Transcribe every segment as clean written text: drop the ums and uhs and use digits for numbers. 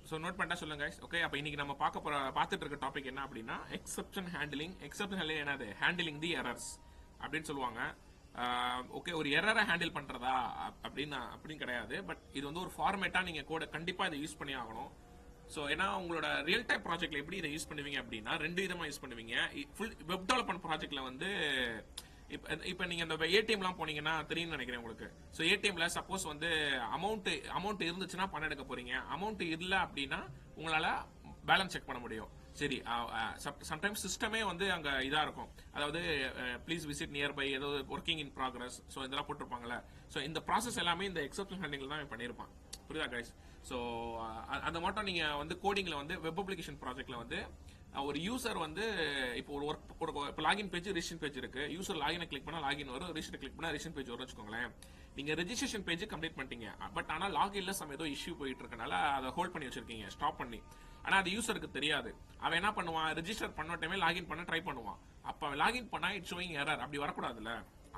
So note பண்ணிட்டா சொல்லுங்க guys. Okay, அப்போ இன்னைக்கு நம்ம பார்த்துட்டு இருக்க டாபிக் என்ன அப்படின்னா எக்ஸப்ஷன் ஹேண்டிலிங். எக்ஸப்ஷன் ஹேண்டிலிங் என்னது? ஹேண்டிலிங் தி எரர்ஸ் அப்படின்னு சொல்லுவாங்க. ஓகே, ஒரு எரரை ஹேண்டில் பண்றதா அப்படின்னு கிடையாது. பட் இது வந்து ஒரு ஃபார்மேட்டா நீங்க கூட கண்டிப்பா இதை யூஸ் பண்ணி ஆகணும். ஸோ ஏன்னா உங்களோட ரியல் டைம் ப்ராஜெக்ட்ல எப்படி இதை யூஸ் பண்ணுவீங்க அப்படின்னா ரெண்டு விதமா யூஸ் பண்ணுவீங்க. ஃபுல் வெப் டெவலப்மெண்ட் ப்ராஜெக்ட்ல வந்து இப்போ நீங்க இந்த ஏடிஎம்லாம் போனீங்கன்னா தெரியும்னு நினைக்கிறேன் உங்களுக்கு. ஸோ ஏடிஎம்ல சப்போஸ் வந்து அமௌண்ட் இருந்துச்சுன்னா பணம் எடுக்க போறீங்க, அமௌண்ட் இல்லை அப்படின்னா உங்களால பேலன்ஸ் செக் பண்ண முடியும். சரி, சம்டைம்ஸ் சிஸ்டமே வந்து அங்க இதா இருக்கும். அதாவது ப்ளீஸ் விசிட் நியர்பை, ஏதோ ஒர்க்கிங் இன் ப்ராக்ரஸ், ஸோ இதெல்லாம் போட்டிருப்பாங்கல்ல. ஸோ இந்த ப்ராசஸ் எல்லாமே இந்த எக்ஸப்ஷன் ஹேண்டில் தான் பண்ணியிருப்பான். புரியுதா கைஸ்? ஸோ அந்த மட்டும் நீங்க வந்து கோடிங்ல வந்து வெப் அப்ளிகேஷன் ப்ராஜெக்ட்ல வந்து ஒரு யூசர் வந்து இப்போ ஒரு work login page registration page இருக்கு. யூசர் லாகினை கிளிக் பண்ணா லாகின் வரும், ரிஜிஸ்டர் கிளிக் பண்ணா ரிஜிஸ்ட்ரேஷன் பேஜ் வரும் வச்சுக்கோங்களேன். நீங்க ரெஜிஸ்ட்ரேஷன் பேஜ் கம்ப்ளீட் பண்ணிட்டீங்க, பட் ஆனா லாகின்ல சம் ஏதோ இஷ்யூ போயிட்டு இருக்கனால அதை ஹோல்ட் பண்ணி வச்சிருக்கீங்க, ஸ்டாப் பண்ணி. ஆனா அது யூசருக்கு தெரியாது. அவன் என்ன பண்ணுவான்? ரெஜிஸ்டர் பண்ண டைமே லாகின் பண்ண ட்ரை பண்ணுவான். அப்ப லாகின் பண்ணா இட்ஸ் ஷோயிங் எரர், அப்படி வரக்கூடாதுல்ல.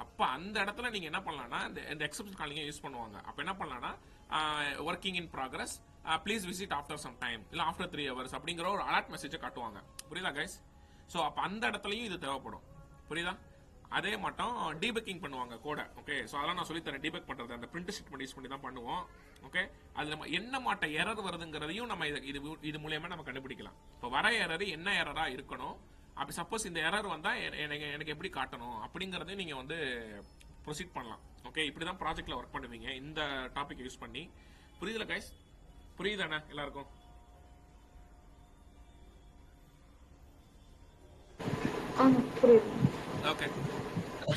அப்ப அந்த இடத்துல நீங்க என்ன பண்ணலாம்னா இந்த எக்ஸப்ஷன் காலிங்க யூஸ் பண்ணுவாங்க. அப்ப என்ன பண்ணலாம்னா working in progress, please visit after some time, இல்ல ஆஃப்டர் 3 hours அப்படிங்கிற ஒரு அலர்ட் மெசேஜை காட்டுவாங்க. புரியுதா கைஸ்? ஸோ அப்ப அந்த இடத்துலயும் இது தேவைப்படும். புரியுதா? அதே மட்டும் டீபக்கிங் பண்ணுவாங்க கோட. ஓகே, ஸோ அதெல்லாம் நான் சொல்லி தரேன். டீபக் பண்றது அந்த பிரிண்ட் ஸ்டேட்மெண்ட் யூஸ் பண்ணி தான் பண்ணுவோம். ஓகே, அது நம்ம என்ன மாட்ட எரர் வருதுங்கிறதையும் நம்ம இது மூலியமா நம்ம கண்டுபிடிக்கலாம். இப்போ வர எரர் என்ன எரரா இருக்கணும், அப்படி சப்போஸ் இந்த எரர் வந்தா எனக்கு எப்படி காட்டணும் அப்படிங்கறதையும் நீங்க வந்து ப்ரொசீட் பண்ணலாம். ஓகே, இப்படிதான் ப்ராஜெக்ட்ல ஒர்க் பண்ணுவீங்க இந்த டாபிக் யூஸ் பண்ணி. புரியுதுல கைஸ்? புரியுதானே எல்லாருக்கும்? Okay,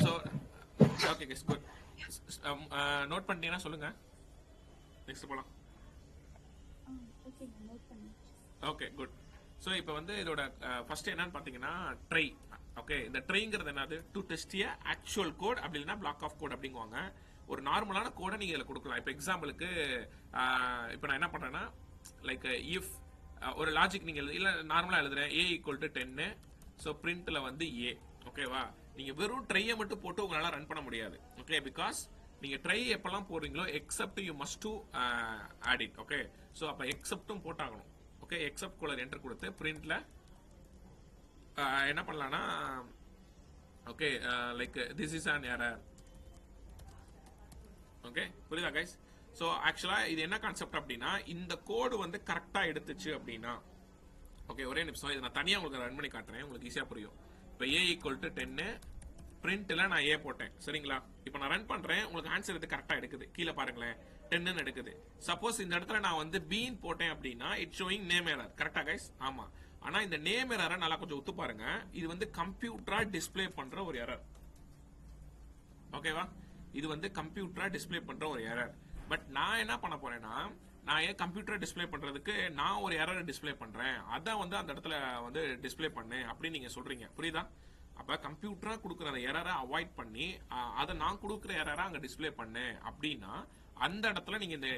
so okay guys, good. Note பண்ணிட்டீங்கன்னா சொல்லுங்க, நெக்ஸ்ட் போலாம். Okay, good. ஸோ இப்போ வந்து இதோட ஃபர்ஸ்ட் என்னன்னு பார்த்தீங்கன்னா ட்ரை. ஓகே, இந்த ட்ரைங்கிறது என்னது? To test a actual code, அப்படி இல்லைன்னா பிளாக் ஆஃப் கோட் அப்படிங்குவாங்க. ஒரு நார்மலான கோடை நீங்க இதில் கொடுக்கலாம். இப்போ எக்ஸாம்பிளுக்கு இப்போ நான் என்ன பண்றேன்னா லைக் இஃப் ஒரு லாஜிக் நீங்க இல்ல நார்மலா எழுதுறேன், ஏ ஈக்குவல் டு 10. ஸோ பிரிண்ட்ல வந்து ஏ. ஓகேவா? நீங்க வெறும் ட்ரையை மட்டும் போட்டு உங்களால ரன் பண்ண முடியாது. ஓகே, பிகாஸ் நீங்க ட்ரை எப்பெல்லாம் போடுறீங்களோ except you must to add it. Okay, so அப்ப எக்ஸப்டும் போட்டாகணும். ஓகே, எக்ஸப்ட் கோலர் என்டர் கொடுத்து பிரிண்ட்ல என்ன பண்ணலாம்னா okay like this is an error. Okay, புரியுதா கைஸ்? ஸோ ஆக்சுவலா இது என்ன கான்செப்ட் அப்படின்னா இந்த கோடு வந்து கரெக்டா எடுத்துச்சு அப்படின்னா, ஓகே ஒரே நிமிஷம் இதை நான் தனியாக உங்களுக்கு ரன் பண்ணி காட்டுறேன், உங்களுக்கு ஈஸியாக புரியும். இப்போ ஏ ஈக்குவல் டு 10, பிரிண்ட்ல நான் ஏ போட்டேன். சரிங்களா? இப்போ நான் ரன் பண்றேன், உங்களுக்கு ஆன்சர் இது கரெக்டா எடுக்குது. கீழே பாருங்களேன் 10 எடுக்குது. சப்போஸ் இந்த இடத்துல நான் வந்து பீன் போட்டேன் அப்படின்னா இட் ஷோயிங் நேம் எரர். கரெக்டா கைஸ்? ஆமா. ஆனா இந்த நேம் எரரை நல்லா கொஞ்சம் ஒத்து பாருங்க. இது வந்து கம்ப்யூட்டரா டிஸ்பிளே பண்ற ஒரு எரர். ஓகேவா? இது வந்து கம்ப்யூட்டரா டிஸ்பிளே பண்ற ஒரு எரர். பட் நான் என்ன பண்ண போறேன்னா நான் ஏன் கம்ப்யூட்டர் டிஸ்பிளே பண்றதுக்கு நான் ஒரு எரரை டிஸ்பிளே பண்றேன், அதான் வந்து அந்த இடத்துல வந்து டிஸ்பிளே பண்ணேன் அப்படின்னு நீங்க சொல்றீங்க. புரியுதா? அப்ப கம்ப்யூட்டரா கொடுக்குற அந்த எரரை அவாய்ட் பண்ணி அதை நான் கொடுக்குற எரரை அங்க டிஸ்பிளே பண்ணேன் அப்படின்னா அந்த இடத்துல நீங்க இந்த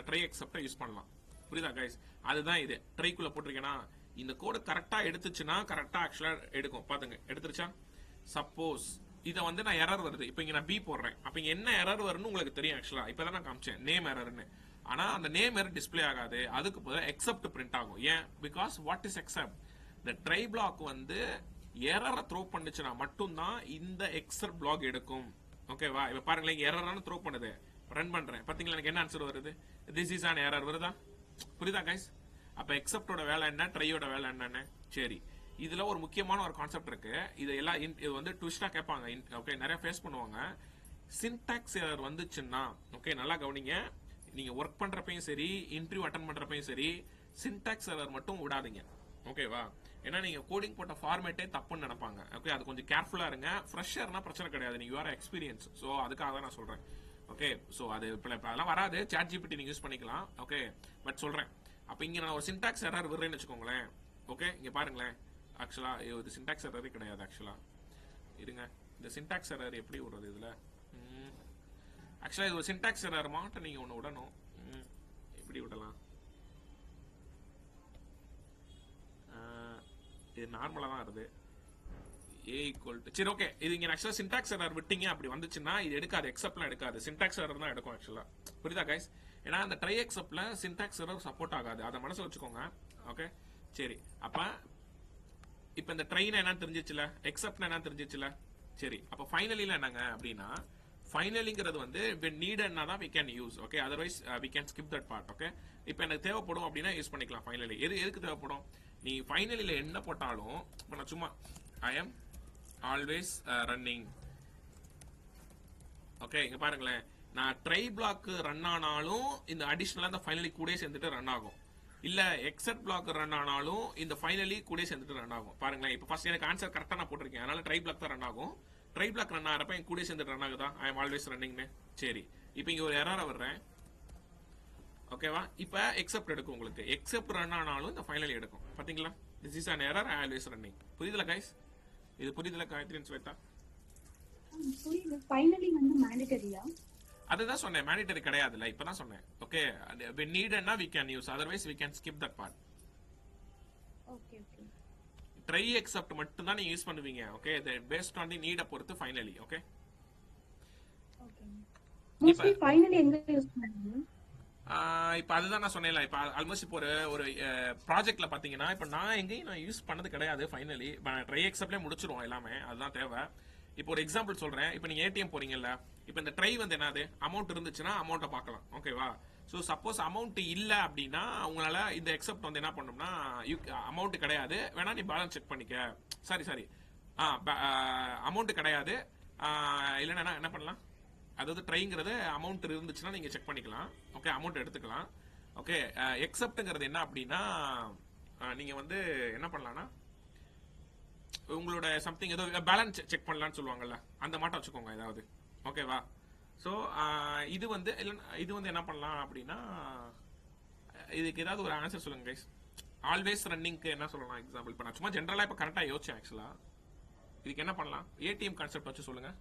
ட்ரை எக்ஸப்ட யூஸ் பண்ணலாம். புரியுதா கைஸ்? அதுதான் இது. ட்ரைக்குள்ள போட்டிருக்கேன்னா இந்த கோடு கரெக்டா எடுத்துச்சுன்னா கரெக்டா ஆக்சுவலா எடுக்கும். பாத்துங்க, எடுத்துருச்சா? சப்போஸ் இதை வந்து நான் எரர் வருது, இப்போ இங்க நான் பி போடுறேன், அப்ப இங்க என்ன எரர் வரும்னு உங்களுக்கு தெரியும். ஆக்சுவலா இப்பதான் நான் காமிச்சேன் நேம் எரர்னு. ஆனா அந்த நேம் எரர் டிஸ்பிளே ஆகாது, அதுக்கு பதிலா எக்ஸப்ட் பிரிண்ட் ஆகும். ஏன்? Because what is accept? இந்த ட்ரை பிளாக் வந்து எரரை த்ரோ பண்ணுச்சுன்னா மட்டும்தான் இந்த எக்ஸப்ட் பிளாக் எடுக்கும். ஓகேவா? இப்ப பாருங்களேன், இங்க எரரான த்ரோ பண்ணுது, ரன் பண்றேன், பாத்தீங்களா எனக்கு என்ன ஆன்சர் வருது? திஸ் இஸ் an error வருதா? புரியுதா கைஸ்? அப்ப எக்ஸப்டோட வேலை என்ன, ட்ரையோட வேலை என்னன்னு. சரி, இதுல ஒரு முக்கியமான ஒரு கான்செப்ட் இருக்கு. இது வந்து ட்விஸ்டா கேட்பாங்க. ஓகே, நிறைய ஃபேஸ் பண்ணுவாங்க. சின்டாக்ஸ் எரர் வந்துச்சுன்னா, ஓகே நல்லா கவனிங்க, நீங்க ஒர்க் பண்றப்பையும் சரி இன்டர்வியூ அட்டன் பண்றப்பையும் சரி சின்டாக்ஸ் எரர் மட்டும் விடாதீங்க. ஓகேவா? ஏன்னா நீங்க கோடிங் போட்ட ஃபார்மேட்டே தப்புன்னு நினைப்பாங்க. ஓகே, அது கொஞ்சம் கேர்ஃபுல்லா இருங்க. ஃப்ரெஷர்னா பிரச்சனை கிடையாது, நீங்க வேற எக்ஸ்பீரியன்ஸ். ஸோ அதுக்காக தான் நான் சொல்றேன். ஓகே, ஸோ அது அதெல்லாம் வராது, சாட் ஜிபிடி நீங்க யூஸ் பண்ணிக்கலாம். ஓகே, பட் சொல்றேன். அப்ப இங்க நான் ஒரு சின்டாக்ஸ் எரர் விடுறேன்னு வச்சுக்கோங்களேன். ஓகே, இங்க பாருங்களேன், ஆக்சுவலா இது சின்டாக்ஸ் எரரே கிடையாது. ஆக்சுவலா இருங்க, இந்த சின்டாக்ஸ் எரர் எப்படி விடுறது இதுல? ஆக்சுவலா இது ஒரு சின்டாக்ஸ் எரர் மாட்ட நீங்க ஒன்னு விடணும். எப்படி விடலாம்? இது நார்மலா தான் வருது. a equal to சரி ஓகே இது இங்க ஆக்சுவலா சின்டாக்ஸ் எரர் விட்டீங்க அப்படி வந்துச்சுன்னா இது எடுக்காது எக்ஸப்ட்லாம் எடுக்காது சின்டாக்ஸ் எரர் தான் எடுக்கும் ஆக்சுவலா புரியுதா கைஸ் ஏன்னா அந்த ட்ரை எக்ஸப்ட்ல சின்டாக்ஸ் எரர் சப்போர்ட் ஆகாது அதை மனசுல வச்சுக்கோங்க ஓகே சரி அப்ப இப்போ இந்த ட்ரைன் என்னன்னு தெரிஞ்சிச்சுல எக்ஸப்ட் என்னன்னு தெரிஞ்சிச்சுல சரி அப்ப ஃபைனலில என்னங்க அப்படின்னா ஃபைனலிங்கிறது வந்து when neededனா தான் we can use okay otherwise we can skip that part okay இப்போ எனக்கு தேவைப்படும் அப்படின்னா யூஸ் பண்ணிக்கலாம் ஃபைனலி எதுக்கு தேவைப்படும் நீ ஃபைனலில என்ன போட்டாலும் இப்போ நான் சும்மா I am always running okay இங்க பாருங்களேன் நான் ட்ரை பிளாக் ரன் ஆனாலும் இந்த அடிஷனலா இந்த ஃபைனலி கூட சேர்ந்துட்டு ரன் ஆகும் இல்ல எக்ஸெப்ட் பிளாக் ரன் ஆனாலும் இந்த ஃபைனலி கூட சேர்ந்துட்டு ரன் ஆகும் பாருங்களேன் இப்போ ஃபர்ஸ்ட் எனக்கு ஆன்சர் கரெக்டா நான் போட்டிருக்கேன் அதனால ட்ரை பிளாக் தான் ரன் ஆகும் ட்ரை பிளாக் ரன் ஆகிறப்ப என் கூட சேர்ந்துட்டு ரன் ஆகுதா ஐ எம் ஆல்வேஸ் ரன்னிங்னு சரி இப்போ இங்க ஒரு எரரா வர்றேன் ஓகேவா இப்போ எக்ஸெப்ட் எடுக்கும் உங்களுக்கு எக்ஸெப்ட் ரன் ஆனாலும் இந்த ஃபைனலி எடுக்கும் பாத்தீங்களா this is an error I always running புரியுதுல கைஸ் இது புரியுதுல காயத்ரி ஸ்வேதா புரியுது ஃபைனலி வந்து மேண்டேட்டரியா அதுதான் சொன்னேன் மேண்டேட்டரி கிடையாதுல இப்பதான் சொன்னேன் ஓகே when neededனா we can use otherwise we can skip that part okay okay try except மட்டும் தான் நீங்க யூஸ் பண்ணுவீங்க ஓகே பேஸ்ட் ஆன் தி நீட பொறுத்து finally okay okay mostly finally எங்க யூஸ் பண்ணுவீங்க இப்போ அதுதான் நான் சொன்னேன்ல இப்போ ஆல்மோஸ்ட் இப்போ ஒரு ப்ராஜெக்ட்ல பாத்தீங்கன்னா இப்போ நான் எங்கேயும் நான் யூஸ் பண்ணது கிடையாது ஃபைனலி ட்ரை எக்ஸப்ட்லேயே முடிச்சிருவோம் எல்லாமே அதுதான் தேவை இப்போ ஒரு எக்ஸாம்பிள் சொல்றேன் இப்போ நீங்க ஏடிஎம் போறீங்கல்ல இப்போ இந்த ட்ரை வந்து என்னது அமௌண்ட் இருந்துச்சுன்னா அமௌண்ட்டை பார்க்கலாம் ஓகேவா ஸோ சப்போஸ் அமௌண்ட் இல்லை அப்படின்னா உங்களால இந்த எக்ஸப்ட் வந்து என்ன பண்ணணும்னா அமௌண்ட் கிடையாது வேணா நீ பேலன்ஸ் செக் பண்ணிக்க சாரி அமௌண்ட் கிடையாது இல்லைன்னா என்ன பண்ணலாம் அதாவது ட்ரைங்கிறது அமௌண்ட் இருந்துச்சுன்னா நீங்க செக் பண்ணிக்கலாம் ஓகே அமௌண்ட் எடுத்துக்கலாம் ஓகே எக்ஸப்ட்ங்கிறது என்ன அப்படின்னா நீங்க வந்து என்ன பண்ணலாம்னா உங்களோட சம்திங் ஏதோ பேலன்ஸ் செக் பண்ணலாம்னு சொல்லுவாங்கல்ல அந்த மாட்டம் வச்சுக்கோங்க ஏதாவது ஓகேவா ஸோ இது வந்து என்ன பண்ணலாம் அப்படின்னா இதுக்கு ஏதாவது ஒரு ஆன்சர் சொல்லுங்க கைஸ் ஆல்வேஸ் ரன்னிங்க்கு என்ன சொல்லலாம் எக்ஸாம்பிள் இப்போ நான் சும்மா ஜென்ரலா இப்போ கரெக்டா யோசிச்சேன் ஆக்சுவலா இதுக்கு என்ன பண்ணலாம் ஏடிஎம் கான்செப்ட் வச்சு சொல்லுங்க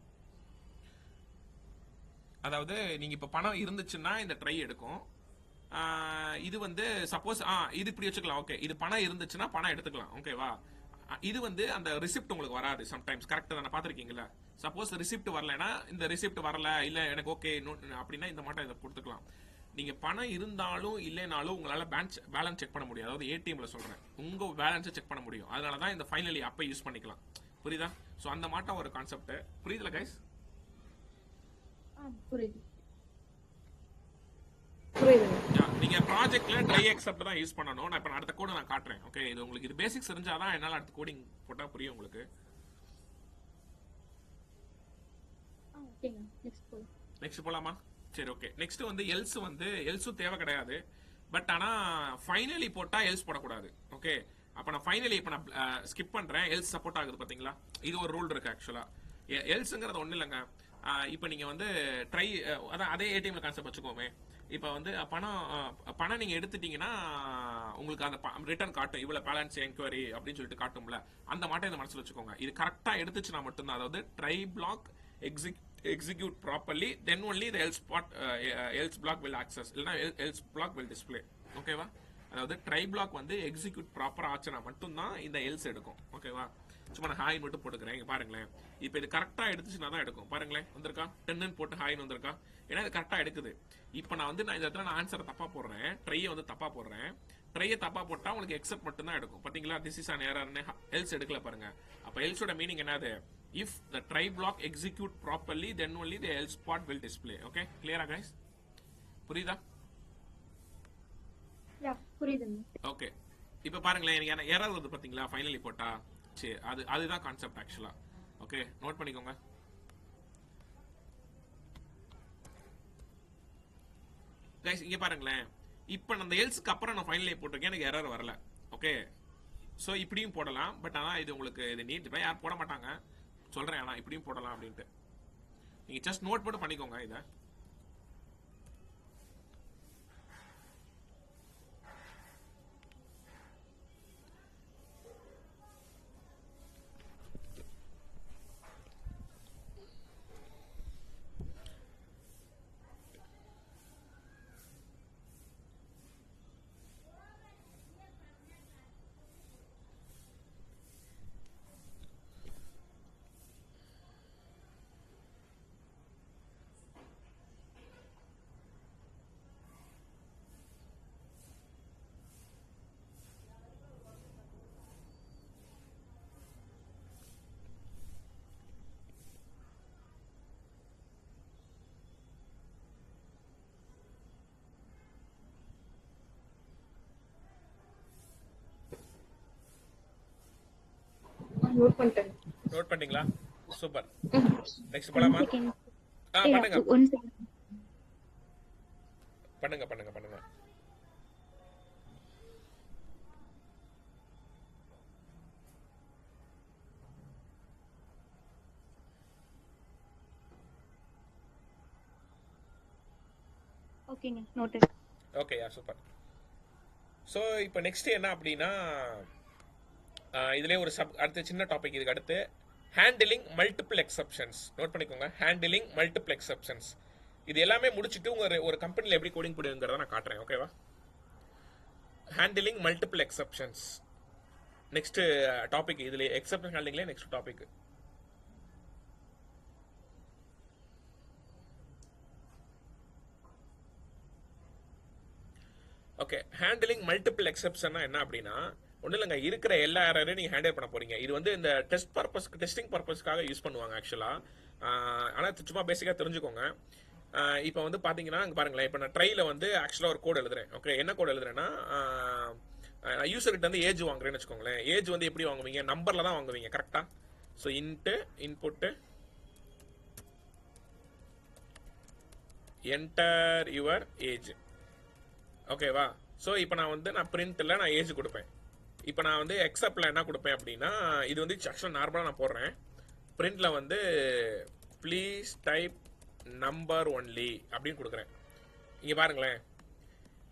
அதாவது நீங்க இப்ப பணம் இருந்துச்சுன்னா இந்த ட்ரை எடுக்கும் இது வந்து சப்போஸ் இது இப்படி வச்சுக்கலாம் ஓகே இது பணம் இருந்துச்சுன்னா பணம் எடுத்துக்கலாம் ஓகேவா இது வந்து அந்த ரிசிப்ட் உங்களுக்கு வராது சம்டைம்ஸ் கரெக்டா தானே பாத்திருக்கீங்களா சப்போஸ் ரிசிப்ட் வரலன்னா இந்த ரிசிப்ட் வரல இல்ல எனக்கு ஓகே அப்படின்னா இந்த மாட்டம் இதை கொடுத்துக்கலாம் நீங்க பணம் இருந்தாலும் இல்லைனாலும் உங்களால பேலன்ஸ் செக் பண்ண முடியும் அதாவது ஏடிஎம்ல சொல்றேன் உங்க பேலன்ஸை செக் பண்ண முடியும் அதனாலதான் இந்த ஃபைனலி அப்ப யூஸ் பண்ணிக்கலாம் புரியுதா சோ அந்த மாட்டம் ஒரு கான்செப்ட் புரியுதுல கைஸ் புரியுது நீங்க ப்ராஜெக்ட்ல ட்ரை எக்ஸப்ட் தான் யூஸ் பண்ணனும் நான் இப்ப அடுத்த கோட் நான் காட்டுறேன் ஓகே இது உங்களுக்கு இது பேசிக்ஸ் தெரிஞ்சாதான் என்னால அடுத்த கோடிங் போட்டா புரியும் உங்களுக்கு ஓகேங்க நெக்ஸ்ட் போலாமா சரி ஓகே நெக்ஸ்ட் வந்து எல்ஸும் தேவை கிடையாது பட் ஆனா ஃபைனலி போட்டா எல்ஸ் போடக்கூடாது ஓகே அப்ப நான் ஃபைனலி இப்ப நான் ஸ்கிப் பண்றேன் எல்ஸ் சப்போர்ட் ஆகுது பாத்தீங்களா இது ஒரு ரூல் இருக்கு ஆக்சுவலா எல்ஸ்ங்கிறது ஒண்ணு இல்லைங்க இப்போ நீங்க வந்து ட்ரை அதான் அதே ஏடிஎம்ல கான்செப்ட் வச்சுக்கோமே இப்போ வந்து பணம் நீங்க எடுத்துட்டீங்கன்னா உங்களுக்கு அந்த ரிட்டர்ன் காட்டும் இவ்வளவு பேலன்ஸ் என்கொயரி அப்படின்னு சொல்லிட்டு காட்டும்ல அந்த மாட்டை இந்த மனசுல வச்சுக்கோங்க இது கரெக்டா எடுத்துச்சுன்னா மட்டும்தான் அதாவது try block execute properly then only the else block will access இல்லனா else block will display ஓகேவா அதாவது ட்ரை பிளாக் வந்து எக்ஸிக்யூட் ப்ராப்பரா ஆச்சுனா மட்டும் தான் இந்த எல்ஸ் எடுக்கும் ஓகேவா சும்மா நான் ஹாய் மட்டும் போட்டுக்கிறேன் இங்க பாருங்களேன் இப்போ இது கரெக்டா எடுத்துச்சுனா தான் எடுக்கும் பாருங்களேன் வந்திருக்கா 10 ன்னு போட்டு ஹாய் வந்திருக்கா ஏன்னா இது கரெக்டா எடுக்குது இப்போ நான் இந்த இடத்துல நான் ஆன்சர் தப்பா போடுறேன் ட்ரையை வந்து தப்பா போடுறேன் ட்ரையை தப்பா போட்டா உங்களுக்கு எக்ஸெப்ட் மட்டும் தான் எடுக்கும் பாத்தீங்களா this is an error else எடுக்கல பாருங்க அப்ப எல்ஸோட மீனிங் என்னது if the try block execute properly then only the else part will display okay clear guys புரியுதா யா புரியுதுங்க ஓகே இப்போ பாருங்களேன் எனக்கு எரர் வருது பாத்தீங்களா ஃபைனலி போட்டா சரி அதுதான் கான்செப்ட் ஆக்சுவலா ஓகே நோட் பண்ணிக்கோங்க गाइस இங்க பாருங்களேன் இப்போ அந்த எல்ஸ்க்கு அப்புறம் நான் ஃபைனலி போட்டுருக்கேன் எனக்கு எரர் வரல ஓகே சோ இப்படியும் போடலாம் பட் ஆனா இது உங்களுக்கு இது நீட் யார் போட மாட்டாங்க சொல்றேன் ஆனா இப்படியும் போடலாம் அப்படின்ட்டு நீங்க ஜஸ்ட் நோட் போட்டு பண்ணிக்கோங்க இத நோட் பண்ணிட்டேன். நோட் பண்ணிட்டீங்களா? சூப்பர். நெக்ஸ்ட் போலாமா? செகண்ட். பண்ணுங்க ஒன் செகண்ட். பண்ணுங்க பண்ணுங்க பண்ணுங்க. ஓகேங்க, நோட்டட். Okay, super. ஸோ இப்போ நெக்ஸ்ட் என்ன அப்படின்னா, இதுலேயே ஒரு அடுத்த சின்ன டாபிக் இதுக்கு அடுத்து ஹேண்டிலிங் மல்டிபிள் எக்ஸப்ஷன்ஸ். நோட் பண்ணிக்கோங்க, ஹேண்டிலிங் மல்டிபிள் எக்ஸப்ஷன்ஸ். இது எல்லாமே முடிச்சுட்டு ஒரு கம்பெனியில் எப்படி கோடிங் போடுங்கிறத நான் காட்டுறேன். ஓகேவா? Handling multiple exceptions next topic. இதுல எக்ஸப்ஷன் ஹேண்டிங்லேயே next topic. Okay, handling multiple எக்ஸப்ஷன்னா என்ன அப்படின்னா, ஒன்றும் இல்லைங்க, இருக்கிற எல்லா எரரையும் நீங்கள் ஹேண்டில் பண்ண போறீங்க. இது வந்து இந்த டெஸ்டிங் பர்பஸ்க்காக யூஸ் பண்ணுவாங்க ஆக்சுவலாக. ஆனால் சும்மா பேசிக்காக தெரிஞ்சுக்கோங்க. இப்போ வந்து பார்த்தீங்கன்னா இங்கே பாருங்களேன், இப்போ நான் ட்ரையில் வந்து ஆக்சுவலாக ஒரு கோட் எழுதுறேன். ஓகே, என்ன கோட் எழுதுறேன்னா, நான் யூசர்கிட்ட வந்து ஏஜ் வாங்குறேன்னு வச்சுக்கோங்களேன். ஏஜ் வந்து எப்படி வாங்குவீங்க? நம்பரில் தான் வாங்குவீங்க, கரெக்டாக? So input enter your age. ஓகேவா? ஸோ இப்போ நான் பிரிண்ட்டில் நான் ஏஜ் கொடுப்பேன். இப்போ நான் வந்து எக்ஸப்டில் என்ன கொடுப்பேன் அப்படின்னா, இது வந்து ஆக்சுவலாக நார்மலாக நான் போடுறேன். பிரிண்டில் வந்து ப்ளீஸ் டைப் நம்பர் ஒன்லி அப்படின்னு கொடுக்குறேன். இங்கே பாருங்களேன்,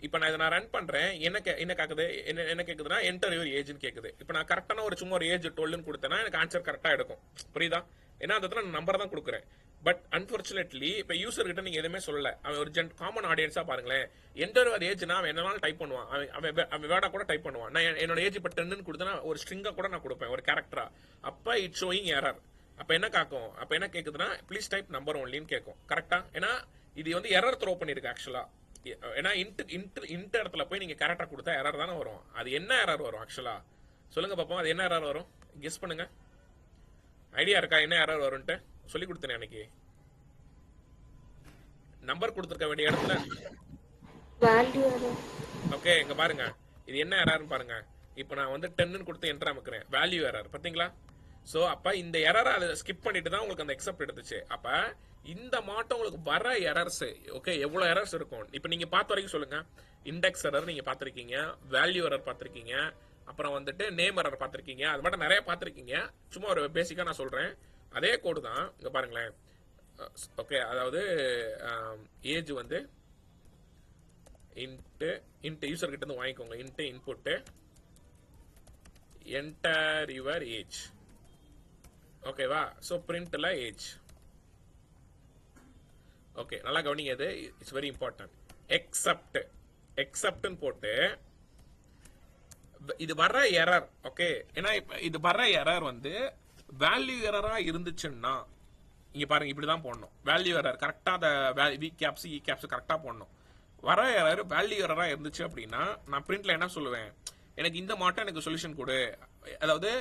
இப்போ நான் இதை ரன் பண்ணுறேன். என்ன கேட்குதுன்னா என்டர் யுவர் ஏஜ்னு கேட்குது. இப்போ நான் கரெக்டான சும்மா ஒரு ஏஜ் 12ன்னு கொடுத்தேன்னா எனக்கு ஆன்சர் கரெக்டாக எடுக்கும். புரியுதா? ஏன்னா அந்த இடத்துல நான் நம்பர் தான் கொடுக்குறேன். பட் அன்ஃபார்ச்சுனேட்லி இப்போ யூசர் கிட்ட நீங்க எதுவுமே சொல்லல. அவன் ஒரு காமன் ஆடியன்ஸா பாருங்களேன், என்டர் யுவர் ஏஜ்னா அவன் என்னனாலும் டைப் பண்ணுவான். அவன் வேர்டா கூட டைப் பண்ணுவான். நான் என்னோட ஏஜ் இப்போ 10ன்னு கொடுத்தேன்னா ஒரு ஸ்ட்ரிங்கா கூட நான் கொடுப்பேன், ஒரு கேரக்டரா. அப்ப இட்ஸ் ஷோயிங் எரர். அப்ப என்ன காக்கும்? அப்ப என்ன கேக்குதுன்னா ப்ளீஸ் டைப் நம்பர் ஒன்லின்னு கேட்கும். கரெக்டா? ஏன்னா இது வந்து எரர் த்ரோ பண்ணிருக்கு ஆக்சுவலா. ஏன்னா இன்ட் இடத்துல போய் நீங்க கேரக்டர் கொடுத்தா எரர் தானே வரும். அது என்ன எரர் வரும் ஆக்சுவலா? சொல்லுங்க பாப்போம், அது என்ன எரர் வரும்? கெஸ் பண்ணுங்க. ஐடியா இருக்கா என்ன எரர் வரும்ட்டு? சொல்லி கொடுத்தேன் அன்னைக்கு. நம்பர் கொடுத்துருக்க வேண்டிய இடத்துல வேல்யூ எரர். ஓகே, இங்க பாருங்க, இது என்ன எரர்னு பாருங்க. இப்போ நான் வந்து 10ன்னு கொடுத்து என்டர் அமுக்குறேன், வேல்யூ எரர். பாத்தீங்களா? சோ அப்ப இந்த எரரை அதை ஸ்கிப் பண்ணிட்டு தான் உங்களுக்கு அந்த எக்ஸப்ட் எடுத்துச்சு. அப்ப இந்த மாட்டம் உங்களுக்கு வர எரர்ஸ், ஓகே, எவ்வளவு எரர்ஸ் இருக்கும் இப்போ நீங்க பார்த்த வரைக்கும் சொல்லுங்க. இண்டெக்ஸ் எரர் நீங்க பார்த்திருக்கீங்க, வேல்யூ எரர் பார்த்திருக்கீங்க, அப்புறம் வந்துட்டு நேம் எரர் பார்த்திருக்கீங்க. அது மட்டும் நிறைய பார்த்திருக்கீங்க. சும்மா ஒரு பேசிக்கா நான் சொல்றேன். அதே கோடு தான் இங்க பாருங்களேன். ஓகே, அதாவது ஏஜ் வந்து இன்ட் யூசர் கிட்ட இருந்து வாங்கிக்கோங்க. Int input enter your age. ஓகேவா? ஸோ பிரிண்ட்ல ஏஜ். ஓகே, நல்லா கவனிங்க, இது இட்ஸ் வெரி இம்பார்ட்டன்ட். எக்ஸப்ட்னு போட்டு இது வர்ற எரர். ஓகே, ஏன்னா இது வர்ற எரர் வந்து வேல்யூ எரரா இருந்துச்சுன்னா இங்க பாருங்க, இப்படிதான் போடணும். வேல்யூ எரர் கரெக்டா வி கேப்ஸ் இ கேப்ஸ் கரெக்டா போடணும். வர எரர் வேல்யூ எரரா இருந்துச்சு அப்படின்னா நான் பிரிண்ட்ல என்ன சொல்லுவேன்? எனக்கு இந்த மாட்டம் எனக்கு சொல்யூஷன் கொடு. அதாவது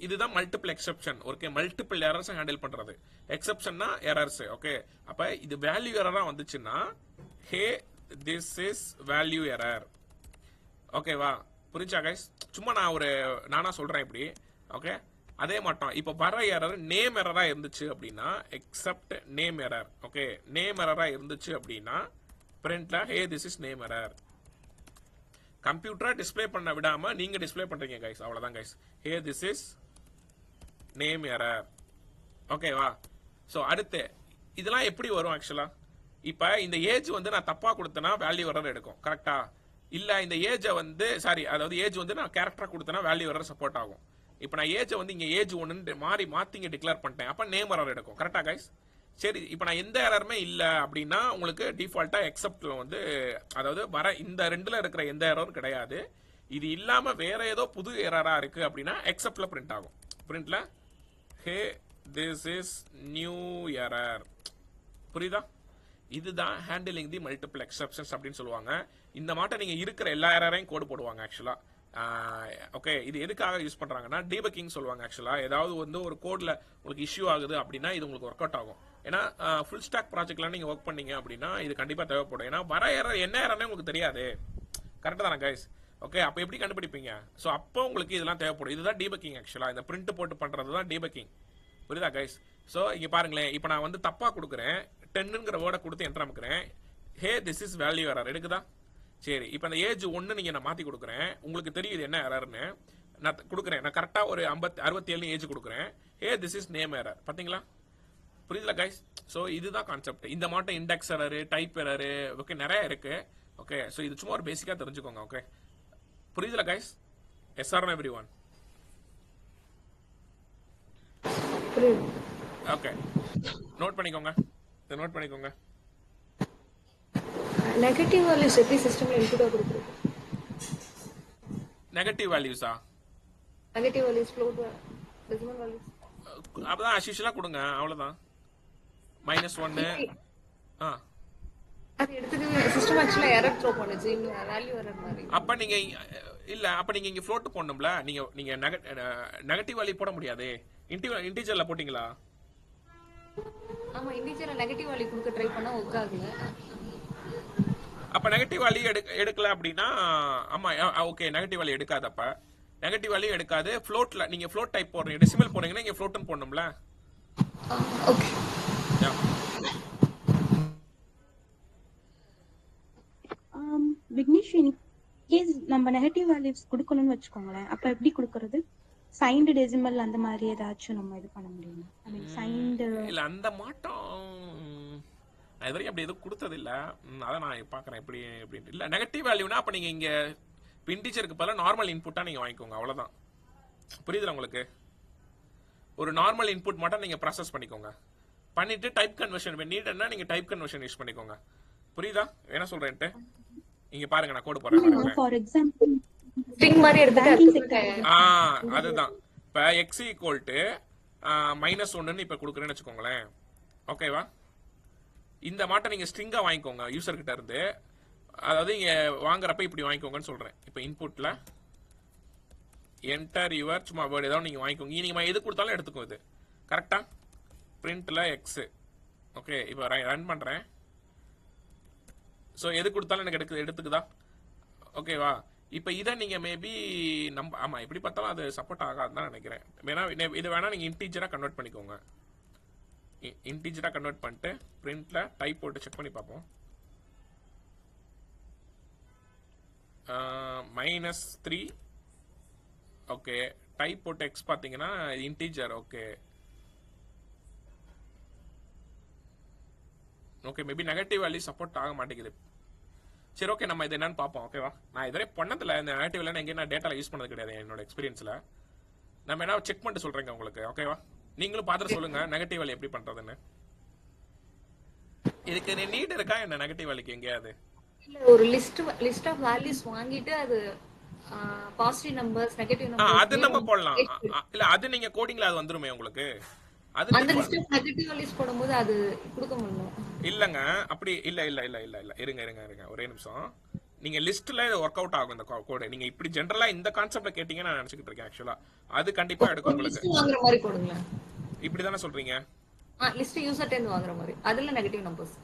இதுதான் multiple exception. Okay, multiple errors handle பண்றது. எக்ஸெப்ஷன்னா எரர்ஸ். ஓகே, அப்ப இது வேல்யூ எரரா வந்துச்சுன்னா ஹே திஸ் இஸ் வேல்யூ எரர். ஓகேவா? புரிஞ்சா கைஸ்? சும்மா நான் நானா சொல்றேன் இப்படி. ஓகே, அதே மாட்டோம். இப்ப வர எரர் நேம் எரரா இருந்துச்சு அப்படின்னா except name error. Okay, name எரரா இருந்துச்சு அப்படின்னா பிரிண்ட்ல hey this is name error. கம்ப்யூட்டரா டிஸ்ப்ளே பண்ண விடாம நீங்க டிஸ்ப்ளே பண்றீங்க கைஸ், அவ்வளவுதான் guys. Hey this is name error. ஓகேவா? சோ அடுத்து இதெல்லாம் எப்படி வரும் ஆக்சுவலா? இப்ப இந்த ஏஜ் வந்து நான் தப்பா கொடுத்தேன்னா வேல்யூ எரர் எடுக்கும், கரெக்டா? இல்ல இந்த ஏஜ் வந்து அதாவது ஏஜ் வந்து நான் கேரக்டரா கொடுத்தேன்னா வேல்யூ எரர் சப்போர்ட் ஆகும். இப்போ நான் ஏஜ் வந்து இங்க ஏஜ் 1ன்னு மாத்தி இங்க டிக்ளேர் பண்ணிட்டேன். அப்ப நேம் எரர் எடுக்கும், கரெக்டா கைஸ்? சரி, இப்போ நான் எந்த எரருமே இல்ல அப்படின்னா உங்களுக்கு டிஃபால்ட்டா எக்ஸப்ட்ல வந்து அதாவது வர இந்த ரெண்டுல இருக்கிற எந்த எரரும் கிடையாது. இது இல்லாம வேற ஏதோ புது எரரா இருக்கு அப்படின்னா எக்ஸப்ட்ல பிரிண்ட் ஆகும். பிரிண்ட்ல hey this is new error. புரியுதா? இதுதான் ஹேண்டிலிங் தி மல்டிபிள் எக்ஸப்ஷன்ஸ் அப்படின்னு சொல்லுவாங்க. இந்த மாட்டம் நீங்க இருக்கிற எல்லா எரரையும் கோடு போடுவாங்க ஆக்சுவலா. ஓகே, இது எதுக்காக யூஸ் பண்றாங்கன்னா டீபக்கிங் சொல்லுவாங்க ஆக்சுவலா. ஏதாவது வந்து ஒரு கோட்ல உங்களுக்கு இஷ்யூ ஆகுது அப்படின்னா இது உங்களுக்கு ஒர்க் அவுட் ஆகும். ஏன்னா ஃபுல் ஸ்டாக் ப்ராஜெக்ட்ல நீங்க ஒர்க் பண்ணீங்க அப்படின்னா இது கண்டிப்பா தேவைப்படும். ஏன்னா வர எரர் என்ன எரர்னே உங்களுக்கு தெரியாது, கரெக்டா தானே கைஸ்? ஓகே, அப்போ எப்படி கண்டுபிடிப்பீங்க? ஸோ அப்போ உங்களுக்கு இதெல்லாம் தேவைப்படும். இதுதான் டீபக்கிங் ஆக்சுவலாக. இந்த பிரிண்ட் போட்டு பண்ணுறது தான் டீபக்கிங். புரியுதா கைஸ்? ஸோ இங்கே பாருங்களேன், இப்போ நான் வந்து தப்பாக கொடுக்குறேன், 10ங்கிற வேர்டை கொடுத்து என்ட்ரு அமைக்கிறேன். Hey this is value error எடுக்குதா? சரி, இப்போ அந்த ஏஜ் 1 நீங்கள் நான் மாற்றி கொடுக்குறேன். உங்களுக்கு தெரியுது என்ன எரர்னு. நான் கொடுக்குறேன், நான் கரெக்டாக ஒரு 67 ஏஜ் கொடுக்குறேன். ஹே திஸ் இஸ் நேம் எரர். பார்த்தீங்களா? புரியுதுல கைஸ்? ஸோ இதுதான் கான்செப்ட். இந்த மாட்டம் index error, type error, okay நிறைய இருக்கு. ஓகே, ஸோ இது சும்மா ஒரு பேசிக்காக தெரிஞ்சுக்கோங்க. ஓகே, புரியுதுல guys? Yes are everyone? Okay, note பண்ணிக்கோங்க, இதை நோட் பண்ணிக்கோங்க. நெகட்டிவ் வேல்யூஸ் எப்படி சிஸ்டம்ல இன்புட்டா கொடுக்குறது? நெகட்டிவ் வேல்யூஸா? Negative values, float, decimal values. அப்பதான் அசிஷலாக கொடுங்க, அவ்வளோதான். -1. அது எடுத்துட்டு சிஸ்டம் ஆக்சுவலா எரர் த்ரோ பண்ணுச்சு, வேல்யூ எரர் மாதிரி. அப்ப நீங்க இல்ல, அப்ப நீங்க இங்க ஃப்ளோட் போடணும்ல. நீங்க நெகட்டிவ் வேல்யூ போட முடியாது. இன்டிஜர்ல போட்டீங்களா? ஆமா, இன்டிஜர்ல நெகட்டிவ் வேல்யூ கொடுக்க ட்ரை பண்ணா ஒர்க் ஆகல. அப்ப நெகட்டிவ் வேல்யூ எடுக்கல அப்படின்னா, ஆமா ஓகே, நெகட்டிவ் வேல்யூ எடுக்காது. அப்ப நெகட்டிவ் வேல்யூ எடுக்காது. ஃப்ளோட்ல நீங்க ஃப்ளோட் டைப் போடுறீங்க, டெசிமல் போடுறீங்கன்னா இங்க ஃப்ளோட்னு போடணும்ல. ஓகே. விக்னேஷ், கேஸ் நம்ம நெகட்டிவ் வேல்யூஸ் கொடுக்கணும்னு வச்சுக்கோங்களேன், அப்ப எப்படி கொடுக்கறது? சைன்டு டெசிமல் அந்த மாதிரி ஏதாச்சும் நம்ம இது பண்ண முடியுமா? ஐ மீன் சைன்டு இல்ல அந்த மாட்டம் நான் இது வரைக்கும் அப்படி எதுவும் கொடுத்தது இல்ல. அதான் நான் பாக்குறேன் எப்படி அப்படின்ட்டு. இல்ல நெகட்டிவ் வேல்யூனா அப்ப நீங்க இங்க இன்டிஜருக்கு பதிலா நார்மல் இன்புட்டா நீங்க வாங்கிக்கோங்க, அவ்வளவுதான். புரியுதுல உங்களுக்கு? ஒரு நார்மல் இன்புட் மட்டும் நீங்க ப்ராசஸ் பண்ணிக்கோங்க. பண்ணிட்டு டைப் கன்வர்ஷன் நீட்னா நீங்க டைப் கன்வர்ஷன் யூஸ் பண்ணிக்கோங்க. புரியுதா என்ன சொல்றேன்ட்டு? இங்க பாருங்க, நான் கோட் போடுறேன். ஃபார் எக்ஸாம்பிள் ஸ்ட்ரிங் மாதிரி எடுத்துட்டு அதுதான். இப்ப x -1 இப்ப கொடுக்குறேன்னு வச்சுக்கோங்களேன். ஓகேவா? இந்த மாட்டை நீங்க ஸ்ட்ரிங்கா வாங்கிக்கோங்க யூசர் கிட்ட இருந்து. அதாவது இங்க வாங்குறப்ப இப்படி வாங்கிக்கோங்கன்னு சொல்றேன். இப்ப இன்புட்ல என்டர் யுவர் சும்மா வேர்டு ஏதாவது நீங்க வாங்கிக்கோங்க. நீங்க எது கொடுத்தாலும் எடுத்துக்கோ. இது கரெக்டா? பிரிண்ட்ல x. ஓகே, இப்போ ரன் பண்றேன். ஸோ எது கொடுத்தாலும் எனக்கு எடுத்துக்குதா? ஓகேவா? இப்போ இதை நீங்க மேபி ஆமா இப்படி பார்த்தாலும் அது சப்போர்ட் ஆகாதுன்னு தான் நினைக்கிறேன். வேணா இது வேணா நீங்க இன்டீஜரா கன்வெர்ட் பண்ணிக்கோங்க. இன்டீஜரா கன்வெர்ட் பண்ணிட்டு பிரிண்ட்ல டைப் போட்டு செக் பண்ணி பார்ப்போம். -3. ஓகே, டைப் போட்டு எக்ஸ் பார்த்தீங்கன்னா integer. Okay okay, maybe negative value support ஆக மாட்டேங்குது. சரி, ஓகே, நம்ம இது என்னன்னு பார்ப்போம். ஓகேவா? நான் இதுவரை பண்ணதில்ல இந்த நெகட்டிவ் வேல்யூ, எங்கேயும் நான் டேட்டால யூஸ் பண்ணது கிடையாது என்னோட எக்ஸ்பீரியன்ஸ்ல. நம்ம என்ன செக் பண்ணிட்டு சொல்றேங்க உங்களுக்கு. ஓகேவா? நீங்களும் பார்த்துட்டு சொல்லுங்க நெகட்டிவ் வேல்யூ எப்படி பண்றதுன்னு. இதுக்கு நீட் இருக்கா என்ன நெகட்டிவ் வேல்யூக்கு எங்கேயாவது? இல்ல, ஒரு லிஸ்ட் ஆஃப் வேல்யூஸ் வாங்கிட்டு அது பாசிட்டிவ் நம்பர்ஸ், நெகட்டிவ் நம்பர்ஸ் அது நம்ம போடலாம். இல்ல அது நீங்க கோடிங்ல அது வந்துருமே உங்களுக்கு. அது அந்த லிஸ்ட் ஆஃப் நெகட்டிவ் வேல்யூஸ் போடும்போது அது கொடுக்க முடியல. இல்லங்க, அப்படி இல்ல. இருங்க ஒரே நிமிஷம். நீங்க லிஸ்ட்ல இது ஒர்க் அவுட் ஆகும் இந்த கோட். நீங்க இப்படி ஜெனரலா இந்த கான்செப்ட்ல கேட்டீங்கன்னா நான் நினைச்சிட்டு இருக்கேன் ஆக்சுவலா. அது கண்டிப்பா எடுக்கும் உங்களுக்கு. லிஸ்ட் வாங்குற மாதிரி போடுங்க. இப்படி தானே சொல்றீங்க? லிஸ்ட் யூசர்ட்ட இருந்து வாங்குற மாதிரி. அதுல நெகட்டிவ் நம்பர்ஸ்.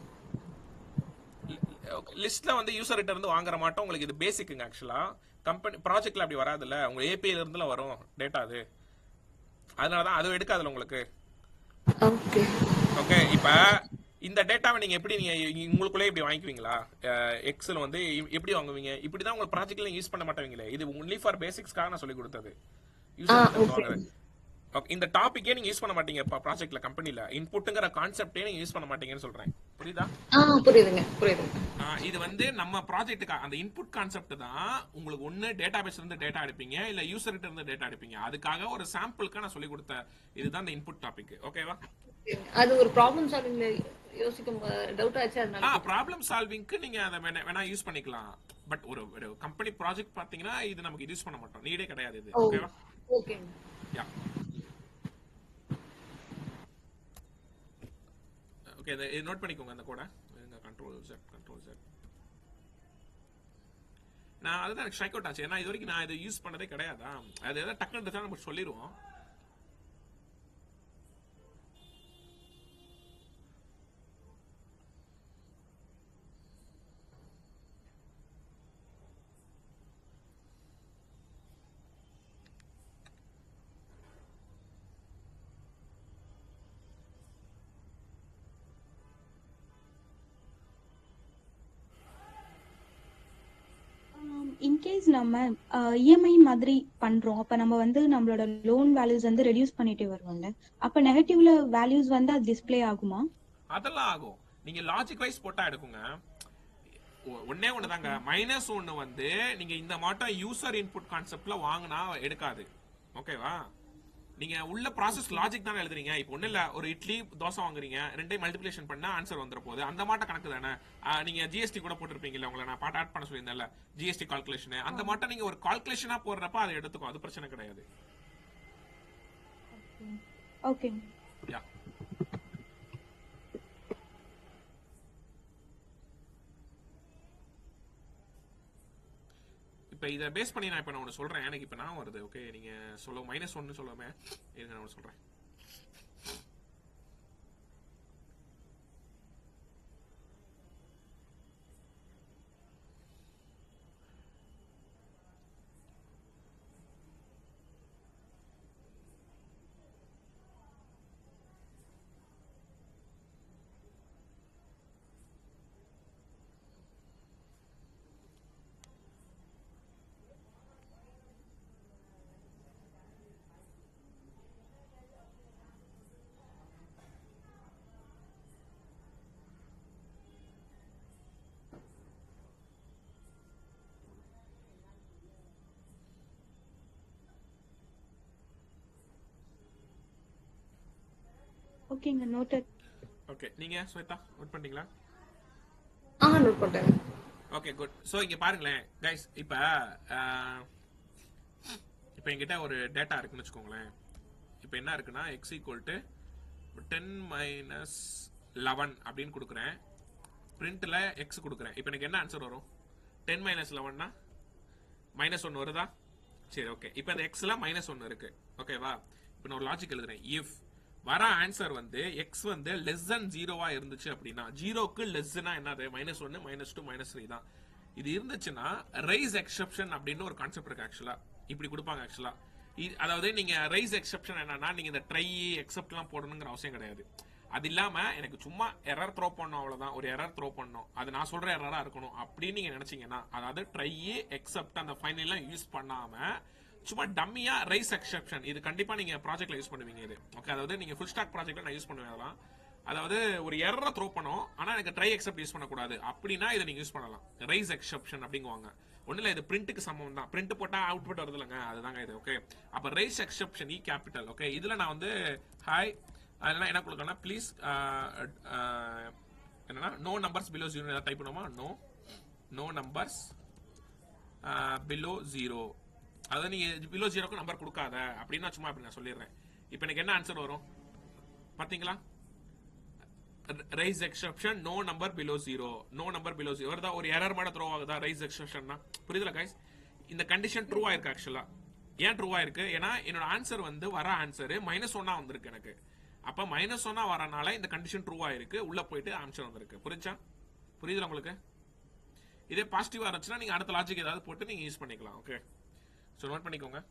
லிஸ்ட்ல வந்து யூசர் கிட்ட இருந்து வாங்குற மாட்டோம். உங்களுக்கு இது பேசிக்ங்க ஆக்சுவலா. கம்பெனி ப்ராஜெக்ட்ல அப்படி வராதுல்ல. உங்க ஏபிஐல இருந்துல வரும் டேட்டா அது. அதனால தான் அது எடுக்காதுல உங்களுக்கு. ஓகே ஓகே, இப்போ இந்த டேட்டாவை நீங்க எப்படி நீங்க உங்களுக்குள்ளே இப்படி வாங்கிக்குவீங்களா? எக்ஸல் வந்து எப்படி வாங்குவீங்க? இப்படி தான் உங்க ப்ராஜெக்ட்ல யூஸ் பண்ண மாட்டீங்களே. இது ஒன்லி ஃபார் பேசிக்ஸ்க்காக நான் சொல்லி கொடுத்தது. இந்த டாபிக்கே நீங்க யூஸ் பண்ண மாட்டீங்க ப்ராஜெக்ட்ல, கம்பெனில இன்புட்ங்கற கான்செப்டே நீங்க யூஸ் பண்ண மாட்டீங்கன்னு சொல்றேன். புரியுதா? புரியுதுங்க. இது வந்து நம்ம ப்ராஜெக்ட்டுக்கு அந்த இன்புட் கான்செப்ட் தான். உங்களுக்கு ஒன்னு டேட்டாபேஸ்ல இருந்து டேட்டா எடுப்பீங்க, இல்ல யூசர் கிட்ட இருந்து டேட்டா எடுப்பீங்க. அதுக்காக ஒரு சாம்பிளுக்கு நான் சொல்லி கொடுத்த இதுதான் இந்த இன்புட் டாபிக். ஓகேவா? அது ஒரு ப்ராப்ளம் சால்விங்ல யோசிக்க டவுட் ஆச்சு. அதனால ப்ராப்ளம் சால்விங்க்கு நீங்க அதை வேணா யூஸ் பண்ணிக்கலாம். பட் ஒரு கம்பெனி ப்ராஜெக்ட் பாத்தீங்கன்னா இது நமக்கு யூஸ் பண்ண மாட்டோம். நீடே கிடையாது இது. ஓகேவா? ஓகே. யா. ஓகே, இதை நோட் பண்ணிக்கோங்க அந்த கோட. Control Z. நான் அதுதான் எனக்கு ஸ்ட்ரைக் அவுட் ஆச்சு. ஏன்னா இது வரைக்கும் நான் இதை யூஸ் பண்ணதே கிடையாதா. அது ஏதாவது டக்குன்னு தான் நம்ம சொல்லிடுவோம். இன்கேஸ் நம்ம இஎம்ஐ மாதிரி பண்றோம், அப்ப நம்ம வந்து நம்மளோட லோன் வேல்யூஸ் வந்து ரெடியூஸ் பண்ணிட்டே வருவோம்ல, அப்ப நெகட்டிவ்ல வேல்யூஸ் வந்து அது டிஸ்ப்ளே ஆகுமா? அதெல்லாம் ஆகும். நீங்க லாஜிக் வைஸ் போட்டா எடுக்குங்க. ஒன்னே ஒண்ணுதாங்க, -1 வந்து நீங்க இந்த மாட்டம் யூசர் இன்புட் கான்செப்ட்ல வாங்கினா எடுக்காது. ஓகேவா? நீங்க உள்ள ப்ராசஸ் லாஜிக் தானே எழுதுறீங்க. இப்போ ஒண்ணு இல்ல, ஒரு இட்லி தோசை வாங்குறீங்க, ரெண்டையும் மல்டிப்ளிகேஷன் பண்ணா ஆன்சர் வந்துற போகுது. அந்த மாட்ட கணக்கு தானே. நீங்க ஜிஎஸ்டி கூட போட்டிருப்பீங்கல்ல, உங்களை நான் பாட்டு ஆட் பண்ண சொல்லியிருந்தேன்ல, ஜிஎஸ்டி கால்குலேஷன். அந்த மாட்ட நீங்க ஒரு கால்குலேஷனா போடுறப்ப அதை எடுத்துக்கும், அது பிரச்சனை கிடையாது. ஓகே. யா. இப்ப இதை பேஸ் பண்ணி நான் இப்ப நான் ஒன்று சொல்றேன். எனக்கு இப்ப நான் வருது. ஓகே, நீங்க சொல்ல -1 சொல்லாம இருங்க, நான் ஒன்று சொல்றேன். ஓகேங்க, நோட்டட். ஓகே, நீங்க ஸ்வேதா நோட் பண்ணிட்டீங்களா? நோட் பண்ணிட்டேன். Okay, good. ஸோ இங்க பாருங்களேன் கைஸ், இப்போ என்கிட்ட ஒரு டேட்டா இருக்குன்னு வச்சுக்கோங்களேன். இப்போ என்ன இருக்குன்னா x = 10 - 11 அப்படின்னு கொடுக்குறேன். பிரிண்ட்ல x கொடுக்குறேன். இப்போ எனக்கு என்ன ஆன்சர் வரும்? 10 - 11னா -1 வருதா? சரி, ஓகே. இப்போ இந்த எக்ஸ்ல -1 இருக்கு. ஓகேவா? இப்போ நான் ஒரு லாஜிக் எழுதுறேன். இஃப் வர ஆன்சர் வந்து x வந்து <0 இருந்துச்சு அப்படின்னா, 0க்கு லெஸ்னா என்னது? -1 -2 -3 தான். இது இருந்துச்சுன்னா ரைஸ் எக்ஸெப்ஷன் அப்படின்னு ஒரு கான்செப்ட் இருக்கு. ஆக்சுவலா இப்படி கொடுப்பாங்க. ஆக்சுவலா அதாவது நீங்க ரைஸ் எக்ஸெப்ஷன் என்னன்னா, நீங்க இந்த ட்ரை எக்ஸெப்ட் எல்லாம் போடணுங்கிற அவசியம் கிடையாது. அது இல்லாம எனக்கு சும்மா எரர் த்ரோ பண்ணணும், அவ்வளவுதான். ஒரு எரர் த்ரோ பண்ணணும், அது நான் சொல்ற எரரா இருக்கணும் அப்படின்னு நீங்க நினைச்சீங்கன்னா, அதாவது ட்ரை எக்ஸெப்ட் அந்த ஃபைனல் எல்லாம் யூஸ் பண்ணாம சும்மா டம்மியா ரைஸ் எக்ஸெப்ஷன், இது கண்டிப்பா நீங்க ப்ராஜெக்ட்ல யூஸ் பண்ணுவீங்க. இது ஓகே. அதாவது நீங்க ஃபுல் ஸ்டாக் ப்ராஜெக்ட்ல நான் யூஸ் பண்ணுவேன் அதெல்லாம். அதாவது ஒரு எரரை த்ரோ பண்ணும், ஆனா எனக்கு ட்ரை எக்ஸெப்ட் யூஸ் பண்ணக்கூடாது அப்படின்னா இதை நீங்க யூஸ் பண்ணலாம். ரைஸ் எக்ஸெப்ஷன் அப்படிங்குவாங்க. ஒண்ணு இல்ல, இது பிரிண்ட்டுக்கு சமம் தான். பிரிண்ட் போட்டா அவுட்புட் வருது இல்லைங்க, அதுதாங்க இது. ஓகே, அப்ப ரைஸ் எக்ஸெப்ஷன் கேபிட்டல். ஓகே, இதுல நான் வந்து ஹாய் அதெல்லாம் என்ன கொடுக்கலாம், ப்ளீஸ் என்னன்னா நோ நம்பர்ஸ் பிலோ 0 ஏதாவது டைப் பண்ணுமா? No numbers below 0. அதாவது நீங்க பிலோ 0க்கு நம்பர் கொடுக்காத அப்படின்னா சும்மா அப்படி நான் சொல்லிடுறேன். இப்போ எனக்கு என்ன ஆன்சர் வரும் பாத்தீங்களா? Raise exception no number below 0. No number below 0 வருதா? ஒரு எரர் மாட த்ரோ ஆகுதா ரைஸ் எக்ஸெப்ஷன்னா? புரியுதுல கைஸ்? இந்த கண்டிஷன் ட்ரூ ஆயிருக்கு. ஆக்சுவலா ஏன் ட்ரூ ஆயிருக்கு? ஏன்னா என்னோட ஆன்சர் வந்து வர ஆன்சர் -1 வந்திருக்கு எனக்கு. அப்ப -1 வரனால இந்த கண்டிஷன் ட்ரூ ஆயிருக்கு. உள்ள போயிட்டு ஆன்சர் வந்திருக்கு. புரியுதுல உங்களுக்கு? இதே பாசிட்டிவா இருந்துச்சுன்னா நீங்க அடுத்த லாஜிக் ஏதாவது போட்டு நீங்க யூஸ் பண்ணிக்கலாம். ஓகே, சோ நோட் பண்ணிக்கோங்க.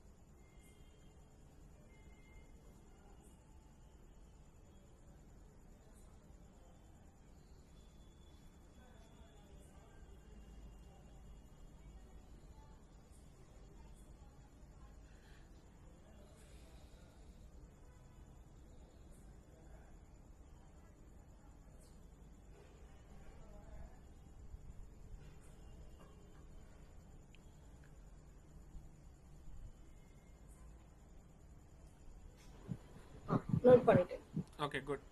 நோட் பண்ணிட்டேன். Okay, good.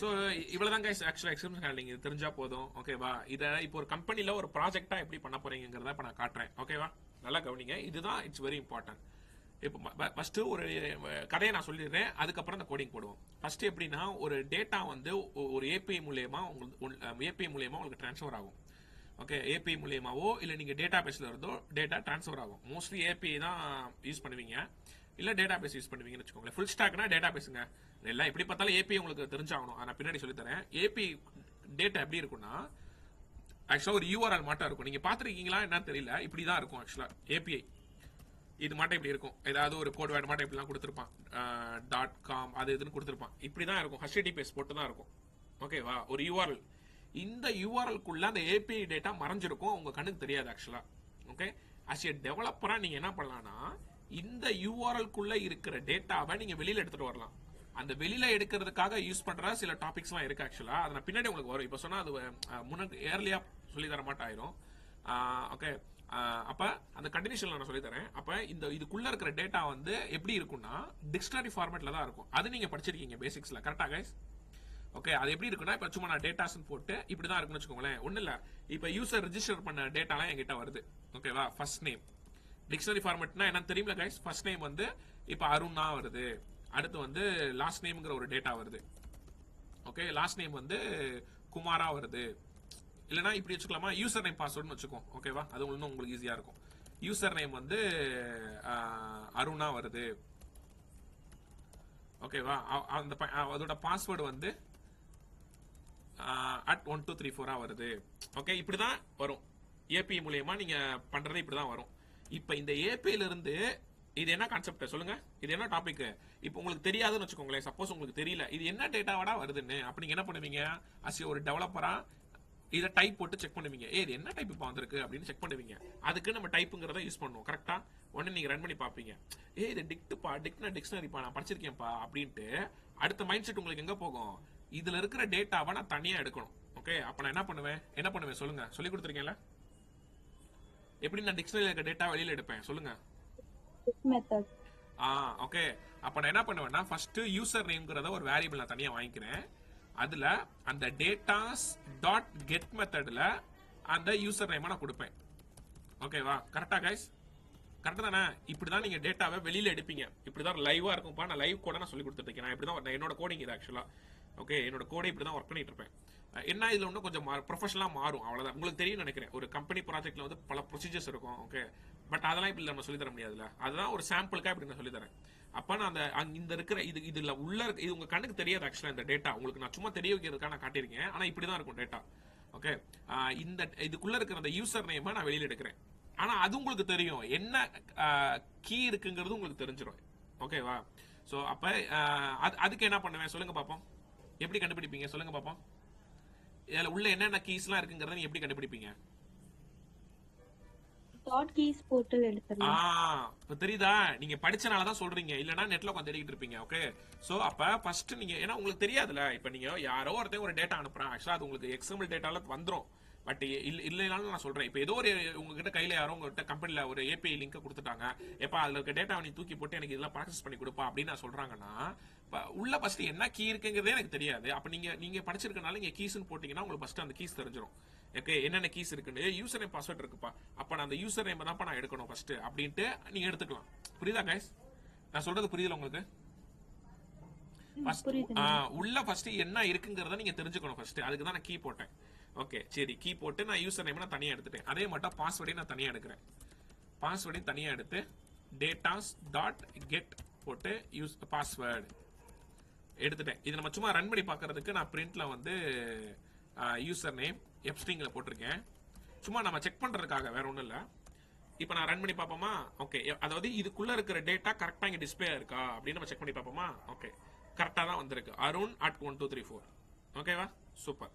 ஸோ இவ்வளவுதான் கைஸ். ஆக்சுவலா எக்ஸெப்ஷன் ஹேண்ட்லிங் இது தெரிஞ்சா போதும். ஓகேவா? இதை இப்போ ஒரு கம்பெனில ஒரு ப்ராஜெக்டா எப்படி பண்ண போறீங்கிறத இப்போ நான் காட்டுறேன். ஓகேவா? நல்லா கவனிங்க, இதுதான் இட்ஸ் வெரி இம்பார்ட்டன்ட். இப்போ ஃபர்ஸ்ட் ஒரு கதையை நான் சொல்லிடுறேன், அதுக்கப்புறம் இந்த கோடிங் போடுவோம். ஃபர்ஸ்ட் எப்படின்னா, ஒரு டேட்டா வந்து ஒரு ஏபிஐ மூலியமா உங்களுக்கு ட்ரான்ஸ்ஃபர் ஆகும். ஓகே, ஏபிஐ மூலியமாவோ இல்லை நீங்க டேட்டா பேஸ்ல இருந்தோ டேட்டா ட்ரான்ஸ்ஃபர் ஆகும். மோஸ்ட்லி ஏபிஐ தான் யூஸ் பண்ணுவீங்க, இல்ல டேட்டா பேஸ் யூஸ் பண்ணுவீங்கன்னு வச்சுக்கோங்களேன். ஃபுல் ஸ்டாக்னா டேட்டா பேசுங்க. எல்லாம் எப்படி பார்த்தாலும் ஏபிஐ உங்களுக்கு தெரிஞ்சாகணும். நான் பின்னாடி சொல்லி தரேன். ஏபிஐ டேட்டா எப்படி இருக்கும்னா, ஆக்சுவலா ஒரு யூஆர்எல் மாட்டம் இருக்கும். நீங்க பாத்துருக்கீங்களா என்னன்னு தெரியல, இப்படிதான் இருக்கும். ஆக்சுவலா ஏபிஐ இது மாட்டம் இப்படி இருக்கும். ஏதாவது ஒரு கோட் வேர்ட் மாட்டம் இப்படிலாம் கொடுத்துருப்பான். .com அது இதுன்னு கொடுத்துருப்பான். இப்படிதான் இருக்கும். HTTPS போட்டு தான் இருக்கும். ஓகேவா? ஒரு யூஆர்எல். இந்த யூஆர்எல்குள்ள அந்த ஏபிஐ டேட்டா மறைஞ்சிருக்கும், உங்க கண்ணுக்கு தெரியாது ஆக்சுவலா. ஓகே, as a டெவலப்பரா நீங்க என்ன பண்ணலாம்னா இந்த யூஆர்எல்குள்ள இருக்கிற டேட்டாவை நீங்க வெளியில எடுத்துட்டு வரலாம். அந்த வெளியில எடுக்கிறதுக்காக யூஸ் பண்ற சில டாபிக்ஸ்லாம் இருக்கு ஆக்சுவலா. அதை நான் பின்னாடி உங்களுக்கு வரும். இப்போ சொன்னா அது முன்னாடி ஏர்லியா சொல்லி தர மாட்டாயிரும். ஓகே, அப்ப அந்த கண்டினியூஷன்ல நான் சொல்லி தரேன். அப்ப இந்த இதுக்குள்ள இருக்கிற டேட்டா வந்து எப்படி இருக்கும்னா டிக்ஷனரி ஃபார்மேட்ல தான் இருக்கும். அது நீங்க படிச்சிருக்கீங்க பேசிக்ஸ்ல, கரெக்டா கைஸ்? ஓகே, அது எப்படி இருக்குன்னா இப்ப சும்மா நான் டேட்டாஸ் போட்டு இப்படிதான் இருக்குன்னு வச்சுக்கோங்களேன். ஒண்ணு இல்ல, இப்ப யூசர் ரெஜிஸ்டர் பண்ண டேட்டாலாம் என்கிட்ட வருது. ஓகேவா? ஃபர்ஸ்ட் நேம் டிக்ஷனரி ஃபார்மேட்னா என்னன்னு தெரியல கைஸ். ஃபர்ஸ்ட் நேம் வந்து இப்ப அருணா வருது. அடுத்து வந்து லாஸ்ட் நேம்ங்கிற ஒரு டேட்டா வருது. ஓகே, லாஸ்ட் நேம் வந்து குமாரா வருது. இல்லனா இப்படி வச்சுக்கலாமா, யூசர் நேம் பாஸ்வேர்ட்னு வச்சுக்கோ. ஓகேவா? அது இன்னும் உங்களுக்கு ஈஸியா இருக்கும். யூசர் நேம் வந்து அருணா வருது. ஓகேவா? அந்த அதோட பாஸ்வேர்டு வந்து @1234 வருது. ஓகே, இப்படிதான் வரும். ஏபி மூலமா நீங்க பண்றது இப்படிதான் வரும். இப்ப இந்த ஏபில இருந்து இது என்ன கான்செப்ட் சொல்லுங்க, இது என்ன டாபிக்? இப்போ உங்களுக்கு தெரியாதுன்னு வச்சுக்கோங்களேன். சப்போஸ் உங்களுக்கு தெரியல இது என்ன டேட்டாவடா வருதுன்னு, அப்ப நீங்க என்ன பண்ணுவீங்க? அஸ் ஒரு டெவலப்பரா இதை டைப் போட்டு செக் பண்ணுவீங்க. இது என்ன டைப் இப்போ வந்திருக்கு அப்படின்னு செக் பண்ணுவீங்க. அதுக்கு நம்ம டைப்புங்கிறத யூஸ் பண்ணுவோம். கரெக்டா? உடனே நீங்க ரன் பண்ணி பாப்பீங்க. இது டிக்ஷனரிப்பா நான் படிச்சிருக்கேன்ப்பா அப்படின்ட்டு அடுத்த மைண்ட் செட் உங்களுக்கு எங்க போகும்? இதுல இருக்கிற டேட்டாவை நான் தனியா எடுக்கணும். ஓகே, அப்ப நான் என்ன பண்ணுவேன் சொல்லுங்க, சொல்லி கொடுத்துருக்கேன்ல எப்படி நான் டிக்ஷனரியில இருக்க டேட்டா வெளியில எடுப்பேன் சொல்லுங்க. மெத்தட். ஓகே, அப்ப நான் என்ன பண்ணுவேன்னா ஃபர்ஸ்ட் யூசர் நேம்ங்கறத ஒரு வேரியபிள் நான் தனியா வாங்கிக்கிறேன். அதுல அந்த டேட்டாஸ் டாட் கெட் மெத்தட்ல அந்த யூசர் நேம் நான் கொடுப்பேன். ஓகேவா? கரெக்டா கைஸ்? கரெக்டா தானே? இப்படிதான் நீங்க டேட்டாவை வெளியில எடுப்பீங்க. இப்படிதான் லைவா இருக்கும்பா. நான் லைவ் கோட நான் சொல்லி கொடுத்துட்டு இருக்கேன். நான் இப்படிதான் என்னோட கோடிங் இது ஆக்சுவலா. ஓகே, என்னோட கோடை இப்படிதான் ஒர்க் பண்ணிட்டு இருப்பேன். என்ன இதுல இன்னும் கொஞ்சம் ப்ரொஃபஷனலா மாறும், அவ்வளவுதான். உங்களுக்கு தெரியும் நினைக்கிறேன். ஒரு கம்பெனி ப்ராஜெக்ட்ல வந்து பல ப்ரொசீஜர்ஸ் இருக்கும். ஓகே, பட் அதெல்லாம் இப்படி நம்ம சொல்லி தர முடியாதுல்ல. அதுதான் ஒரு சாம்பிளுக்கா இப்படி நான் சொல்லி தரேன். அப்ப நான் அந்த இந்த இருக்கிற இதுல உள்ள இது உங்க கண்ணுக்கு தெரியாது ஆக்சுவலா. இந்த டேட்டா உங்களுக்கு நான் சும்மா தெரிய வைக்கிறதுக்காக நான் காட்டியிருக்கேன். ஆனா இப்படிதான் இருக்கும் டேட்டா. ஓகே, இந்த இதுக்குள்ள இருக்கிற அந்த யூசர் நேம் நான் வெளியில எடுக்கிறேன். ஆனா அது உங்களுக்கு தெரியும், என்ன கீ இருக்குங்கிறது உங்களுக்கு தெரிஞ்சிடும். ஓகேவா? சோ அப்ப அதுக்கு என்ன பண்ணுவேன் சொல்லுங்க பாப்போம். எப்படி கண்டுபிடிப்பீங்க சொல்லுங்க பாப்போம். இதுல உள்ள என்னென்ன கீஸ்லாம் இருக்குங்கறத நீங்க எப்படி கண்டுபிடிப்பீங்க? டாட் கீஸ் போட்டு எடுத்துறலாம். இப்ப தெரியுதா? நீங்க படிச்சனால தான் சொல்றீங்க, இல்லனா நெட்ல உட்கார்ந்து தேடிட்டு இருப்பீங்க. ஓகே, சோ அப்ப ஃபர்ஸ்ட் நீங்க ஏன்னா உங்களுக்கு தெரியாதுல. இப்ப நீங்க யாரோ ஒருத்தன் ஒரு டேட்டா அனுப்புறான். ஆக்சுவலா அது உங்களுக்கு எக்ஸ்எம்எல் டேட்டால வந்துரும். பட் இல்லைனாலும் நான் சொல்றேன், இப்போ ஏதோ ஒரு உங்ககிட்ட கையில யாரோ உங்ககிட்ட கம்பெனில ஒரு ஏபிஐ லிங்க் கொடுத்துட்டாங்க. எப்ப அதுல இருக்க டேட்டா நீ தூக்கி போட்டு எனக்கு இதெல்லாம் ப்ராசஸ் பண்ணி கொடுப்பா அப்படின்னு நான் சொல்றாங்கன்னா உள்ள ஃபர்ஸ்ட் என்ன கீ இருக்குங்கிறதே எனக்கு தெரியாது. அப்ப நீங்க படிச்சிருக்கனால நீங்க கீஸ்ன்னு போட்டீங்கன்னா உங்களுக்கு ஃபர்ஸ்ட் அந்த கீஸ் தெரிஞ்சிடும். ஓகே, என்னென்ன கீஸ் இருக்குன்னு. யூசர் நேம் பாஸ்வேர்ட் இருக்குப்பா, அப்ப நான் அந்த யூசர் நேம் தான் நான் எடுக்கணும் ஃபர்ஸ்ட் அப்படின்ட்டு நீங்க எடுத்துக்கலாம். புரியுதா கைஸ்? நான் சொல்றது புரியுதுல உங்களுக்கு? உள்ள ஃபர்ஸ்ட் என்ன இருக்குங்கிறத நீங்க தெரிஞ்சுக்கணும் ஃபர்ஸ்ட். அதுக்கு தான் நான் கீ போட்டேன். ஓகே, சரி, கீ போட்டு நான் யூசர் நேம் நான் தனியா எடுத்துட்டேன். அதே மட்டும் பாஸ்வேர்டையும் நான் தனியா எடுக்கிறேன். பாஸ்வேர்டையும் தனியா எடுத்து டேட்டாஸ் டாட் கெட் போட்டு யூஸ் பாஸ்வேர்டு எடுத்துட்டேன். இது நம்ம சும்மா ரன் பண்ணி பார்க்கறதுக்கு நான் பிரிண்ட்ல வந்து யூசர் நேம் எப்ஸ்ட்ரிங்ல போட்டிருக்கேன். சும்மா நம்ம செக் பண்றதுக்காக, வேற ஒண்ணும் இல்ல. இப்போ நான் ரன் பண்ணி பார்ப்போமா? ஓகே, அதாவது இதுக்குள்ள இருக்கிற டேட்டா கரெக்டா இங்க டிஸ்பிளே இருக்கா அப்படின்னு நம்ம செக் பண்ணி பார்ப்போமா? ஓகே, கரெக்டா தான் வந்திருக்கு. அருண் @1234. ஓகேவா? சூப்பர்.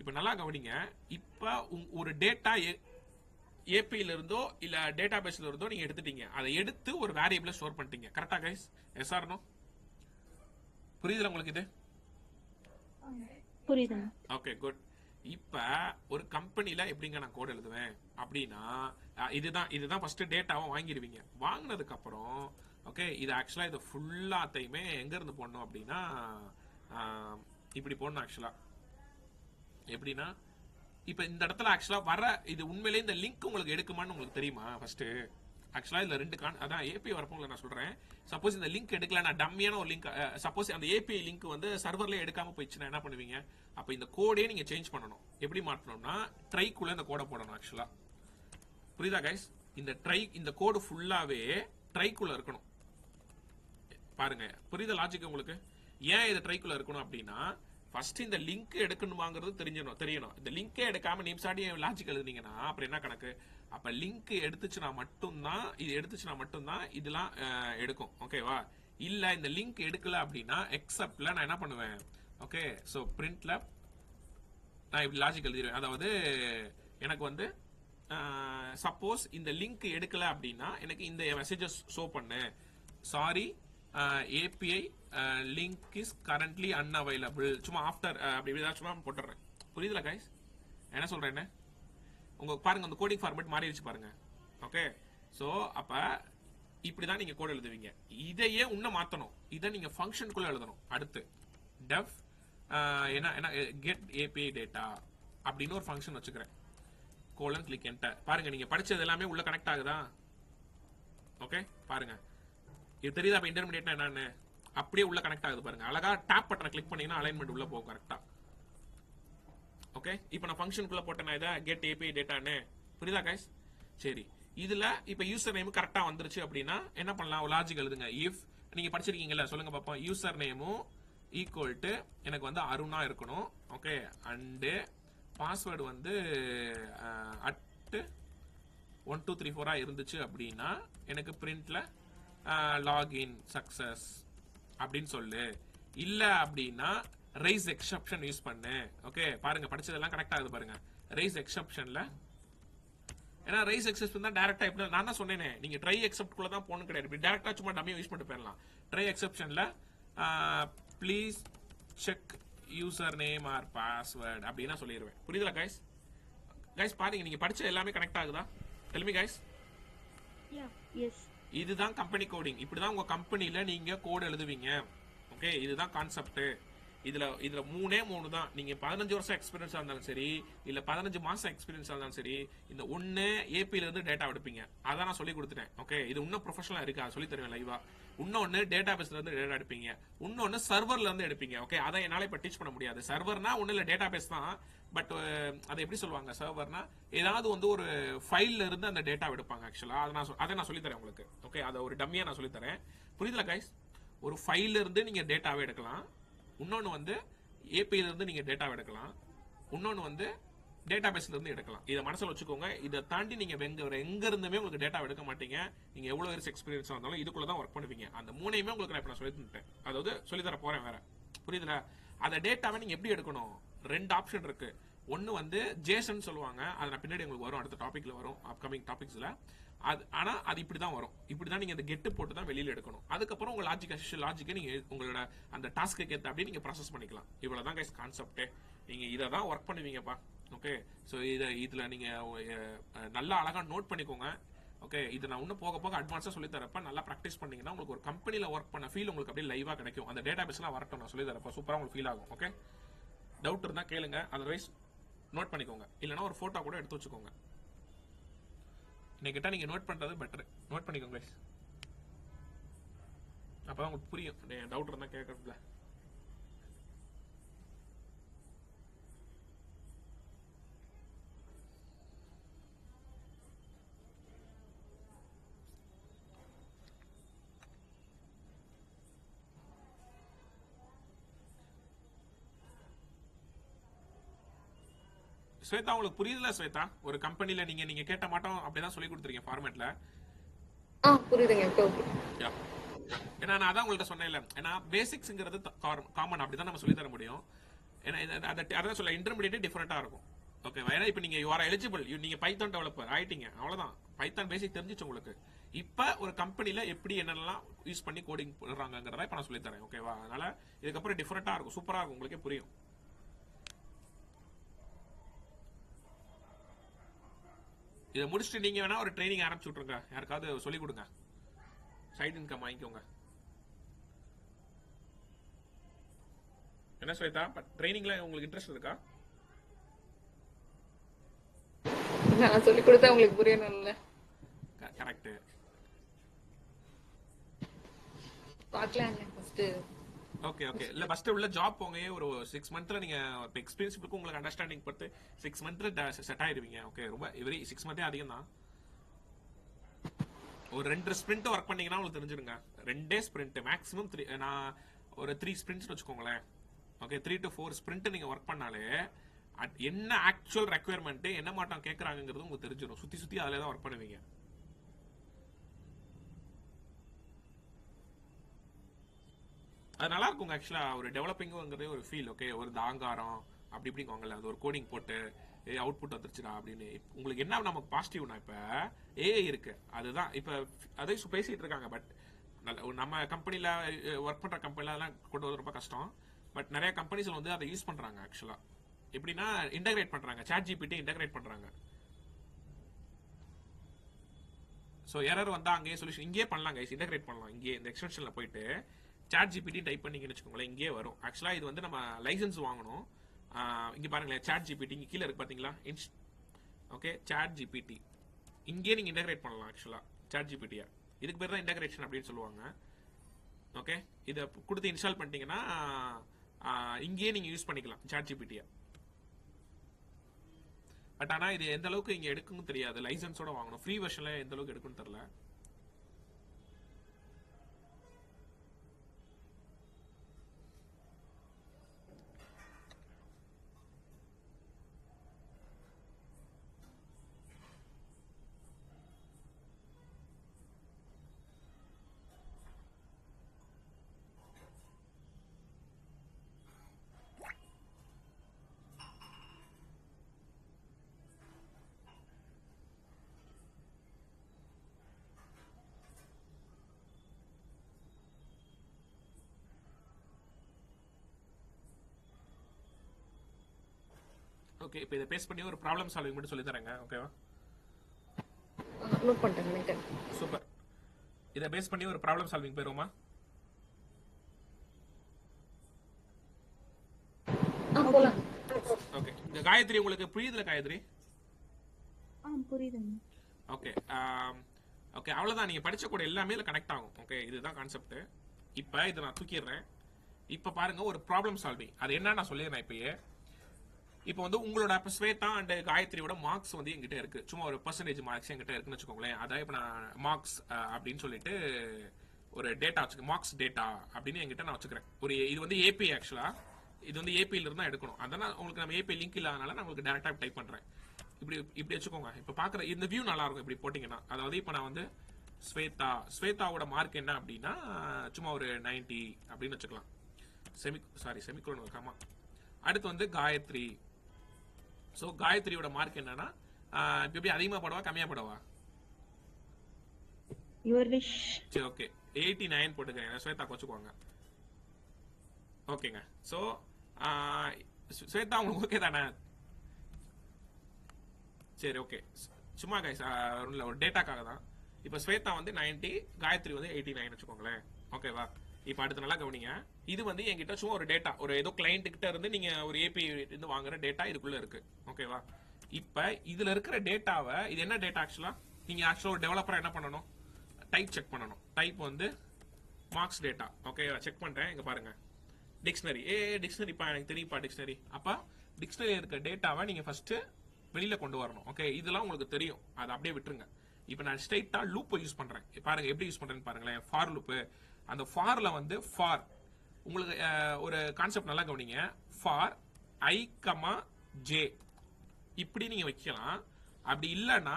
இப்ப நல்லா கவனிங்க. இப்ப ஒரு டேட்டா ஏபில இருந்தோ இல்ல டேட்டா பேஸ்ல இருந்தோ நீங்க எடுத்துட்டீங்க. அதை எடுத்து ஒரு வேரியபிள்ல ஸ்டோர் பண்ணிட்டீங்க. கரெக்டா கைஸ்? Yes R no? புரியுதுல உங்களுக்கு இது? புரியுது. Okay, good. இப்ப ஒரு கம்பெனில எப்படிங்க நான் கோட் எழுதுவேன் அப்படின்னா இதுதான் ஃபர்ஸ்ட் டேட்டாவை வாங்கிடுவீங்க. வாங்கினதுக்கு அப்புறம் ஓகே, இது ஆக்சுவலா இது ஃபுல்லாத்தையுமே எங்க இருந்து போடணும் அப்படின்னா இப்படி போடணும். ஆக்சுவலா எப்படின்னா இப்ப இந்த இடத்துல ஆக்சுவலா வர இது உண்மையிலேயே இந்த லிங்க் உங்களுக்கு எடுக்குமான்னு உங்களுக்கு தெரியுமா? ஃபர்ஸ்ட் ஆக்சுவலா இதுல ரெண்டு அதான் ஏபிஐ வரப்போ நான் சொல்றேன். சப்போஸ் இந்த லிங்க் எடுக்கல, நான் டம்மியான ஒரு லிங்க், சப்போஸ் அந்த ஏபிஐ லிங்க் வந்து சர்வர்ல எடுக்காம போயிடுச்சுன்னா என்ன பண்ணுவீங்க? அப்ப இந்த கோடே நீங்க சேஞ்ச் பண்ணணும். எப்படி மாற்றணும்னா ட்ரைக்குள்ள இந்த கோடை போடணும். ஆக்சுவலா புரியுதா கைஸ்? இந்த கோடு ஃபுல்லாவே ட்ரைக்குள்ள இருக்கணும். பாருங்க, புரியுத லாஜிக் உங்களுக்கு? ஏன் இது ட்ரைக்குள்ள இருக்கணும் அப்படின்னா ஃபர்ஸ்ட் இந்த லிங்க் எடுக்கணுமாங்கிறது தெரியணும். இந்த லிங்கே எடுக்காம நீம்சாடி லாஜிக் எழுதுனீங்கன்னா அப்புறம் என்ன கணக்கு? அப்ப லிங்க் எடுத்துச்சுன்னா மட்டும்தான் இதெல்லாம் எடுக்கும். ஓகேவா? இல்ல இந்த லிங்க் எடுக்கல அப்படின்னா எக்ஸப்ட்ல நான் என்ன பண்ணுவேன்? ஓகே, சோ பிரிண்ட்ல நான் இப்படி லாஜிக் எழுதிடுவேன். அதாவது எனக்கு வந்து சப்போஸ் இந்த லிங்க் எடுக்கல அப்படின்னா எனக்கு இந்த மெசேஜஸ் ஷோ பண்ணு. Sorry, API link is currently unavailable. சும்மா ஆஃப்டர் அப்படி ஏதாச்சும் போட்டுறேன். புரியுதுல கைஸ் என்ன சொல்றேன்னு? உங்க பாருங்க அந்த கோடிங் ஃபார்மேட் மாறிடுச்சு பாருங்க. ஓகே, ஸோ அப்ப இப்படிதான் நீங்க கோட் எழுதுவீங்க. இதையே இன்னும் மாத்தணும். இதை நீங்க ஃபங்க்ஷனுக்குள்ள எழுதணும். அடுத்து டெஃப் என்ன கெட் ஏபிஐ டேட்டா அப்படின்னு ஒரு ஃபங்க்ஷன் வச்சுக்கிறேன். Colon click enter. பாருங்க நீங்க படிச்சது எல்லாமே உள்ள கனெக்ட் ஆகுதா? ஓகே பாருங்க, இது தெரியுதா? அப்ப இன்டர்மீடியட்னா என்னன்னு அப்படியே உள்ள கனெக்ட் ஆகுது பாருங்க. அழகா டாப் பட்டனை கிளிக் பண்ணீங்கன்னா அலைன்மெண்ட் உள்ள போகும் கரெக்டா. ஓகே, இப்போ நான் ஃபங்க்ஷனுக்குள்ள போட்டேன் இதை கெட் ஏபிஐ டேட்டான்னு. புரியுதா கைஸ்? சரி, இதுல இப்ப யூசர் நேம் கரெக்டா வந்துருச்சு அப்படின்னா என்ன பண்ணலாம்? லாஜிக் எழுதுங்க. இஃப் நீங்க படிச்சிருக்கீங்கல்ல, சொல்லுங்க பாப்போம். யூசர் நேமும் ஈக்குவல் டு எனக்கு வந்து அருணா இருக்கணும். ஓகே, அண்டு பாஸ்வேர்டு வந்து அட் 1234 இருந்துச்சு அப்படின்னா எனக்கு பிரிண்ட்ல லாகின் சக்சஸ் அப்படின்னு சொல்லு. இல்ல அப்படின்னா ரைஸ் எக்ஸெப்ஷன் யூஸ் பண்ணு. ஓகே பாருங்க படிச்சதெல்லாம் கரெக்ட் ஆகுது பாருங்க. ரைஸ் எக்ஸெப்ஷன்ல, ஏன்னா ரைஸ் எக்ஸெப்ஷன் தான் டைரக்டா இப்படி நான் தான் சொன்னேனே, நீங்க ட்ரை எக்ஸெப்ட் குள்ள தான் போகணும் கிடையாது. இப்படி டைரக்டா சும்மா டம்மியை யூஸ் பண்ணிட்டு போயிடலாம். ட்ரை எக்ஸெப்ஷன்ல please check user name or password அப்படின்னா சொல்லிடுவேன். புரியுதுல கைஸ்? கைஸ் பாருங்க நீங்க படிச்ச எல்லாமே கனெக்ட் ஆகுதா? Tell me guys. இதுதான் கம்பெனி கோடிங். இப்படிதான் உங்க கம்பெனில நீங்க கோட் எழுதுவீங்க. ஓகே, இதுதான் கான்செப்ட். இதுல மூணு தான். நீங்க 15 வருஷம் எக்ஸ்பீரியன்ஸா இருந்தாலும் சரி, இல்ல 15 மாசம் எக்ஸ்பீரியன்ஸா இருந்தாலும் சரி, இந்த ஒண்ணு ஏபில இருந்து டேட்டா எடுப்பீங்க. அதான் நான் சொல்லி கொடுத்துட்டேன். ஓகே, இது இன்னும் ப்ரொஃபஷனலா இருக்கு, சொல்லி தருவேன் லைவா. இன்னொன்னு டேட்டா பேஸ்ல இருந்து டேட்டா எடுப்பீங்க, இன்னொன்னு சர்வர்ல இருந்து எடுப்பீங்க. ஓகே, அதை என்னால இப்ப டீச் பண்ண முடியாது. சர்வர்னா ஒண்ணு இல்ல டேட்டா பேஸ் தான். பட் அதை எப்படி சொல்லுவாங்க? சர்வர்னா ஏதாவது வந்து ஒரு ஃபைல்ல இருந்து அந்த டேட்டா எடுப்பாங்க. ஆக்சுவலா அதை நான் சொல்லி தரேன் உங்களுக்கு. ஓகே, அதை ஒரு டம்மியா நான் சொல்லி தரேன். புரியுதுல கைஸ்? ஒரு ஃபைல்ல இருந்து நீங்க டேட்டாவே எடுக்கலாம். இன்னொன்னு வந்து ஏபில இருந்து நீங்க டேட்டாவை எடுக்கலாம். இன்னொன்னு வந்து டேட்டா பேஸ்ல இருந்து எடுக்கலாம். இதை மனசுல வச்சுக்கோங்க. இதை தாண்டி நீங்க எங்க இருந்துமே உங்களுக்கு டேட்டா எடுக்க மாட்டீங்க. நீங்க எவ்வளவு இயர்ஸ் எக்ஸ்பீரியன்ஸ் இருந்தாலும் இதுக்குள்ள தான் ஒர்க் பண்ணுவீங்க. அந்த மூணையுமே உங்களுக்கு நான் சொல்லி தந்துட்டேன், அதாவது சொல்லி தர போறேன் வேற. புரியுதுல? அந்த டேட்டாவை நீங்க எப்படி எடுக்கணும்? 2 ஆப்ஷன் இருக்கு. ஒன்னு வந்து ஜேசன் சொல்லுவாங்க, அது நான் பின்னாடி உங்களுக்கு வரும், அடுத்த டாபிக்ல வரும், அப்கமிங் டாபிக்ஸ்ல. ஆனா அது இப்படிதான் வரும். இப்படிதான் நீங்க இந்த கெட்டு போட்டு தான் வெளியில எடுக்கணும். அதுக்கப்புறம் உங்க லாஜிக்கை நீங்க உங்களோட அந்த டாஸ்க்கு ஏற்ற அப்படி நீங்க ப்ராசஸ் பண்ணிக்கலாம். இவ்வளவுதான் கைஸ் கான்செப்ட். நீங்க இதை தான் ஒர்க் பண்ணுவீங்கப்பா. ஓகே, ஸோ இதுல நீங்க நல்லா அழகா நோட் பண்ணிக்கோங்க. ஓகே, இது நான் இன்னும் போக போக அட்வான்ஸா சொல்லி தரப்ப நல்லா ப்ராக்டிஸ் பண்ணீங்கன்னா உங்களுக்கு ஒரு கம்பெனில ஒர்க் பண்ண ஃபீல் உங்களுக்கு அப்படியே லைவா கிடைக்கும். அந்த டேட்டா பேஸ்லாம் வரட்டும், நான் சொல்லி தரப்ப சூப்பரா உங்களுக்கு ஃபீல் ஆகும். ஓகே, டவுட் இருந்தா கேளுங்க, அதர்வைஸ் நோட் பண்ணிக்கோங்க. இல்லைன்னா ஒரு போட்டோ கூட எடுத்து வச்சுக்கோங்க. இன்னைக்கிட்ட நீங்க நோட் பண்றது பெட்டர். நோட் பண்ணிக்கோங்க கைஸ், அப்பதான் உங்களுக்கு புரியும். டவுட் இருந்தா கேட்கறதுல. ஸ்வேதா உங்களுக்கு புரியுதுல? ஸ்வேதா, ஒரு கம்பெனில நீங்க கேட்ட மாட்டோம் அப்படிதான் சொல்லி கொடுத்துருக்கீங்க ஃபார்மேட்ல. புரியுதுங்க. ஓகே, ஏன்னா நான் அதான் உங்கள்ட்ட சொன்னேன்ல, ஏன்னா பேசிக்ஸ்ங்கிறது காமன், அப்படிதான் நம்ம சொல்லி தர முடியும். ஏன்னா அதான் சொல்ல இன்டர்மீடியட் டிஃபரெண்டா இருக்கும். ஓகேவா? ஏன்னா இப்போ நீங்க யூ ஆர் எலிஜிபிள், நீங்க பைத்தான் டெவலப்பர் ஆயிட்டீங்க, அவ்வளவுதான். பைத்தான் பேசிக் தெரிஞ்சிச்சு உங்களுக்கு. இப்ப ஒரு கம்பெனில எப்படி என்னெல்லாம் யூஸ் பண்ணி கோடிங் போடுறாங்கிறத இப்ப நான் சொல்லி தரேன். ஓகேவா? அதனால இதுக்கப்புறம் டிஃபரெண்டா இருக்கும், சூப்பரா இருக்கும், உங்களுக்கே புரியும். இதை முடிச்சுட்டு நீங்க வேணா ஒரு ட்ரைனிங் ஆரம்பிச்சு விட்டுருங்க, யாருக்காவது சொல்லி கொடுங்க, சைடு இன்கம் வாங்கிக்கோங்க. என்ன ஸ்வேதா, ட்ரைனிங்ல உங்களுக்கு இன்ட்ரெஸ்ட் இருக்கா? நான் சொல்லி கொடுத்தா உங்களுக்கு புரியணும்ல. கரெக்ட். பார்க்கலாங்க ஃபர்ஸ்ட். ஓகே ஓகே, இல்ல ஃபர்ஸ்ட் உள்ள ஜாப் போங்க. ஒரு 6 மந்த்ல நீங்க எக்ஸ்பீரியன்ஸ் இருக்கு, உங்களுக்கு அண்டர்ஸ்டாண்டிங் பொறுத்து 6 மந்த்ல செட் ஆயிருவீங்க. ஓகே, ரொம்ப வெரி 6 மந்தே அதிகம் தான். ஒரு 2 ஸ்பிரிண்ட் ஒர்க் பண்ணீங்கன்னா உங்களுக்கு தெரிஞ்சிருங்க. 2 ஸ்பிரிண்ட் மேக்ஸிமம் 3, நான் ஒரு 3 ஸ்பிரிண்ட்ஸ் வச்சுக்கோங்களேன். ஓகே, 3 to 4 ஸ்பிரிண்ட் நீங்க ஒர்க் பண்ணாலே என்ன ஆக்சுவல் ரெக்யர்மெண்ட் என்ன மாட்டம் கேட்கறாங்கிறது உங்களுக்கு தெரிஞ்சிடும். சுத்தி சுத்தி அதுல தான் ஒர்க் பண்ணுவீங்க. அது நல்லா இருக்குங்க ஆக்சுவலா. ஒரு டெவலப்பிங்கிறது ஒரு ஃபீல். ஓகே, ஒரு தாங்காரம் அப்படி இப்படிங்கோங்கல்ல, அது ஒரு கோடிங் போட்டு அவுட்புட் வந்துருச்சுடா அப்படின்னு. உங்களுக்கு என்ன நமக்கு பாசிட்டிவ்னா இப்ப ஏஐ இருக்கு, அதுதான் இப்ப அதை பேசிட்டு இருக்காங்க. பட் நம்ம கம்பெனில ஒர்க் பண்ற கம்பெனில அதெல்லாம் கொண்டு வர ரொம்ப கஷ்டம். பட் நிறைய கம்பெனிஸ்ல வந்து அதை யூஸ் பண்றாங்க. ஆக்சுவலா எப்படின்னா இன்டகிரேட் பண்றாங்க, சாட் ஜிபிடி இன்டகிரேட் பண்றாங்க. ஸோ எரர் வந்தா அங்கேயே சொல்யூஷன் இங்கேயே பண்ணலாம் கைஸ், இன்டகிரேட் பண்ணலாம். இங்கே இந்த எக்ஸ்டென்ஷன்ல போயிட்டு சாட் ஜிபிடி டைப் பண்ணிங்கன்னு வச்சுக்கோங்களேன், இங்கே வரும். ஆக்சுவலா இது வந்து நம்ம லைசன்ஸ் வாங்கணும். இங்க பாருங்களேன், சாட் ஜிபிடி இங்க கீழே இருக்கு பாத்தீங்களா, ஓகே சாட் ஜிபிடி இங்கே நீங்க இன்டகிரேட் பண்ணலாம். ஆக்சுவலா சாட் ஜிபிடியா இதுக்கு பேர் தான் இன்டகிரேஷன் அப்படின்னு சொல்லுவாங்க. ஓகே இதை கொடுத்து இன்ஸ்டால் பண்ணிட்டீங்கன்னா இங்கேயே நீங்க யூஸ் பண்ணிக்கலாம் சாட் ஜிபிடியா. பட் ஆனா இது எந்த அளவுக்கு இங்க எடுக்குன்னு தெரியாது, லைசன்ஸோட வாங்கணும். ஃப்ரீ வெர்ஷன்ல எந்த அளவுக்கு எடுக்குன்னு தெரியல. ஓகே இப்போ இதை பேஸ் பண்ணி ஒரு ப்ராப்ளம் சால்விங் மட்டும் சொல்லி தரேங்க. ஓகேவா, நோட் பண்ணிட்டேன். சூப்பர். இதை பேஸ் பண்ணி ஒரு ப்ராப்ளம் சால்விங் போயிருவோமா? போலாம். ஓகே இந்த காயத்ரி உங்களுக்கு புரியுதுல காயத்ரி? புரியுதுங்க. ஓகே ஓகே அவ்வளவுதான். நீங்க படிச்ச கூட எல்லாமே இதுல கனெக்ட் ஆகும். ஓகே இதுதான் கான்செப்ட். இப்போ இதை நான் தூக்கிடுறேன். இப்போ பாருங்க ஒரு ப்ராப்ளம் சால்விங், அது என்ன நான் சொல்லிடுறேன் இப்பயே. இப்போ வந்து உங்களோட ஸ்வேதா அண்ட் காயத்ரியோட மார்க்ஸ் வந்து என்கிட்ட இருக்கு, சும்மா ஒரு பர்சன்டேஜ் மார்க்ஸ் என்கிட்ட இருக்குன்னு வச்சுக்கோங்களேன். அதாவது இப்போ நான் மார்க்ஸ் அப்படின்னு சொல்லிட்டு ஒரு டேட்டா வச்சுக்க, மார்க்ஸ் டேட்டா அப்படின்னு என்கிட்ட நான் வச்சுக்கிறேன். ஒரு இது வந்து ஏபி, ஆக்சுவலா இது வந்து ஏபியில இருந்தா எடுக்கணும். அதான் உங்களுக்கு நம்ம ஏபி லிங்க் இல்லாதனால நான் உங்களுக்கு டேரக்டா டைப் பண்றேன். இப்படி வச்சுக்கோங்க. இப்போ பாக்குற இந்த வியூ நல்லா இருக்கும் இப்படி போட்டீங்கன்னா. அதாவது இப்போ நான் வந்து ஸ்வேதாவோட மார்க் என்ன அப்படின்னா சும்மா ஒரு 90 அப்படின்னு வச்சுக்கலாம். செமிகோலன் இருக்காமா. அடுத்து வந்து காயத்ரி. சோ காயத்ரியோட மார்க் என்னன்னா எப்படி அதிகமா போடவா கம்மியா போடவா? Your wish. சரி ஓகே 89 போட்டுக்கங்க, ஸ்வேதா வச்சுக்கோங்க. ஓகேங்க. சோ ஸ்வேதா உங்களுக்கு ஓகே தானே? சரி ஓகே, சும்மா கைஸ் ஒரு டேட்டாக்காக தான். இப்போ ஸ்வேதா வந்து 90, காயத்ரி வந்து 89 வச்சுக்கோங்களேன். ஓகேவா, இப்போ அடுத்து நல்லா கவனிங்க. இது வந்து என்கிட்ட சும்மா ஒரு டேட்டா, ஒரு ஏதோ கிளைண்ட் கிட்ட இருந்து நீங்க ஒரு ஏபி இருந்து வாங்குற டேட்டா இதுக்குள்ள இருக்கு. ஓகேவா, இப்போ இதுல இருக்கிற டேட்டாவை, இது என்ன டேட்டா ஆக்சுவலா, நீங்க ஆக்சுவலா ஒரு டெவலப்பரா என்ன பண்ணணும், டைப் செக் பண்ணணும். டைப் வந்து மார்க்ஸ் டேட்டா. ஓகே செக் பண்றேன், இங்க பாருங்க டிக்ஷனரி. டிக்ஷனரிப்பா எனக்கு தெரியும்ப்பா டிக்ஷனரி. அப்ப டிக்ஷனரி இருக்க டேட்டாவை நீங்க ஃபர்ஸ்ட் வெளியில கொண்டு வரணும். ஓகே இதெல்லாம் உங்களுக்கு தெரியும், அதை அப்படியே விட்டுருங்க. இப்போ நான் ஸ்ட்ரைட்டா லூப்பை யூஸ் பண்றேன். பாருங்க எப்படி யூஸ் பண்றேன்னு பாருங்களேன். For loop. அந்த ஃபார்ல வந்து ஃபார் உங்களுக்கு ஒரு கான்செப்ட் நல்லா கவனிங்க. ஃபார் I, J இப்படி நீங்க வைக்கலாம். அப்படி இல்லைன்னா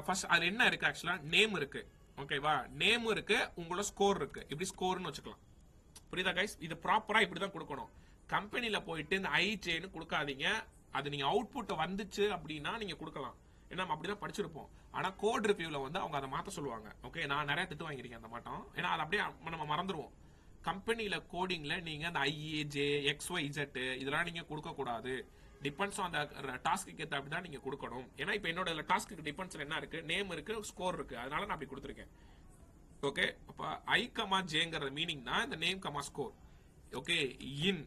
ஃபர்ஸ்ட் அது என்ன இருக்கு, ஆக்சுவலா நேம் இருக்கு. ஓகேவா, நேம் இருக்கு, உங்களோட ஸ்கோர் இருக்கு. இப்படி ஸ்கோர்னு வச்சுக்கலாம். புரியுதா கைஸ்? இது ப்ராப்பரா இப்படிதான் கொடுக்கணும். கம்பெனில போயிட்டு இந்த IJன்னு கொடுக்காதீங்க. அது நீங்க அவுட்புட் வந்துச்சு அப்படின்னா நீங்க கொடுக்கலாம். ஏன்னா நம்ம அப்படிதான் படிச்சிருப்போம். ஆனா கோட் ரிவ்யூல வந்து அவங்க அதை மாத்த சொல்லுவாங்க. ஓகே நான் நிறைய திட்டு வாங்கிருக்கேன் அந்த மாட்டோம். ஏன்னா அதை அப்படியே நம்ம மறந்துடுவோம். கம்பெனில கோடிங்ல நீங்க அந்த IAJ XYZ இதெல்லாம் நீங்க கொடுக்க கூடாது. டிபெண்ட்ஸ் ஆன் அந்த டாஸ்க்கு ஏற்ற அப்படிதான் நீங்க கொடுக்கணும். ஏன்னா இப்போ என்னோட டாஸ்க்கு டிபெண்ட்ஸ் என்ன இருக்கு, நேம் இருக்கு, ஸ்கோர் இருக்கு. அதனால நான் அப்படி கொடுத்துருக்கேன். ஓகே அப்ப I, Jங்கிற மீனிங் தான் இந்த நேம் ஸ்கோர். ஓகே இன்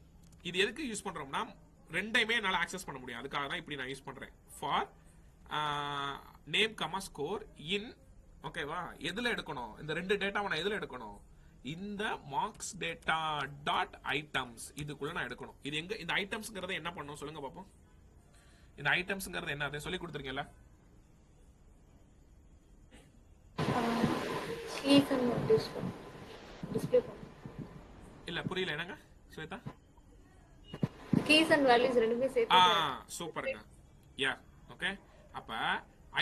இது எதுக்கு யூஸ் பண்றோம்னா ரெண்டையுமே என்னால ஆக்சஸ் பண்ண முடியும். அதுக்காக தான் இப்படி நான் யூஸ் பண்றேன். For name score in. ஓகேவா, எதுல எடுக்கணும், இந்த ரெண்டு டேட்டாவை நான் எதுல எடுக்கணும், இந்த மார்க்ஸ் டேட்டா டாட் ஐட்டம்ஸ் இதுக்குள்ள நான் எடுக்கணும். இது எங்க இந்த ஐட்டம்ஸ்ங்கறத என்ன பண்ணணும் சொல்லுங்க பாப்போம். இந்த ஐட்டம்ஸ்ங்கறது என்ன, அதை சொல்லி கொடுத்துருக்கீங்களா? இல்ல புரியல என்னங்க ஸ்வேதா? கீஸ் அண்ட் வேல்யூஸ் ரெண்டுமே சேர்த்து. சூப்பர்ங்க. Yeah okay. அப்ப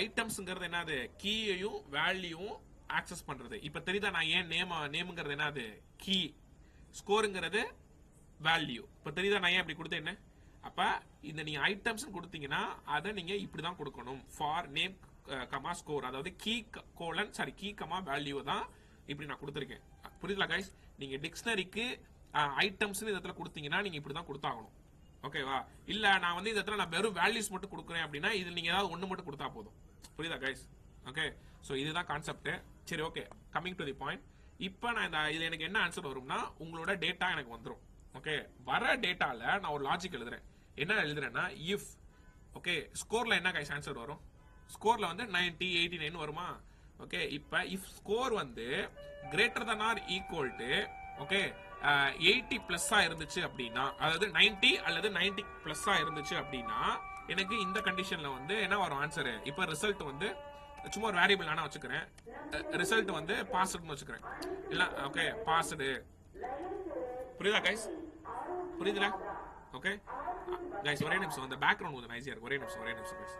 ஐட்டம்ஸ்ங்கிறது என்னது, கீயையும் வேல்யூவும் ஆக்சஸ் பண்றது. இப்ப தெரியுதா நான் ஏன் நேம்ங்கிறது என்னது கீ, ஸ்கோருங்கிறது வேல்யூ. இப்ப தெரியுதா நான் ஏன் அப்படி கொடுத்தேன்னு? அப்ப இந்த நீங்க ஐட்டம்ஸ் கொடுத்தீங்கன்னா அதை நீங்க இப்படிதான் கொடுக்கணும். ஃபார் நேம் கமா ஸ்கோர், அதாவது key colon sorry key comma value தான் இப்படி நான் கொடுத்துருக்கேன். புரியுதுல கைஸ்? நீங்க டிக்ஷனரிக்கு ஐட்டம்ஸ் இந்த இடத்துல கொடுத்தீங்கன்னா நீங்க இப்படிதான் கொடுத்தாகணும். ஓகேவா? இல்ல நான் வந்து இந்த இடத்துல நான் வெறும் வேல்யூஸ் மட்டும் கொடுக்குறேன் அப்படின்னா இது நீங்க ஏதாவது ஒண்ணு மட்டும் கொடுத்தா போதும். புரியுதா கைஸ்? ஓகே, சோ இதுதான் கான்செப்ட். சரி, okay, coming to the point. இப்போ நான் இந்த இது எனக்கு என்ன ஆன்சர் வரும்னா உங்களோட டேட்டா எனக்கு வந்துடும். ஓகே, வர டேட்டால நான் ஒரு லாஜிக் எழுதுறேன். என்ன எழுதுறேன்னா இஃப், ஓகே, ஸ்கோர்ல என்ன கைஸ் ஆன்சர் வரும்? ஸ்கோர்ல வந்து 90, 89 வருமா? ஓகே, இப்போ இஃப் ஸ்கோர் வந்து greater than or equal to okay 80 பிளஸ்ஸா இருந்துச்சு அப்படின்னா, அதாவது 90 அல்லது 90 பிளஸ்ஸா இருந்துச்சு அப்படின்னா எனக்கு இந்த கண்டிஷன்ல வந்து என்ன வரும் ஆன்சர்? இப்போ ரிசல்ட் வந்து சும்மா ஒரு வேரியபிள் நானா வச்சுக்கிறேன். ரிசல்ட் வந்து பாஸ்ட்னு வச்சுக்கிறேன். இல்ல ஓகே பாஸ்டு. புரியுதா கைஸ்? புரியுதுல? ஓகே கைஸ், ஒரே நிமிஷம், அந்த பேக்ரவுண்ட் கொஞ்சம் நைஸியா இருக்கு. ஒரே நிமிஷம் கைஸ்.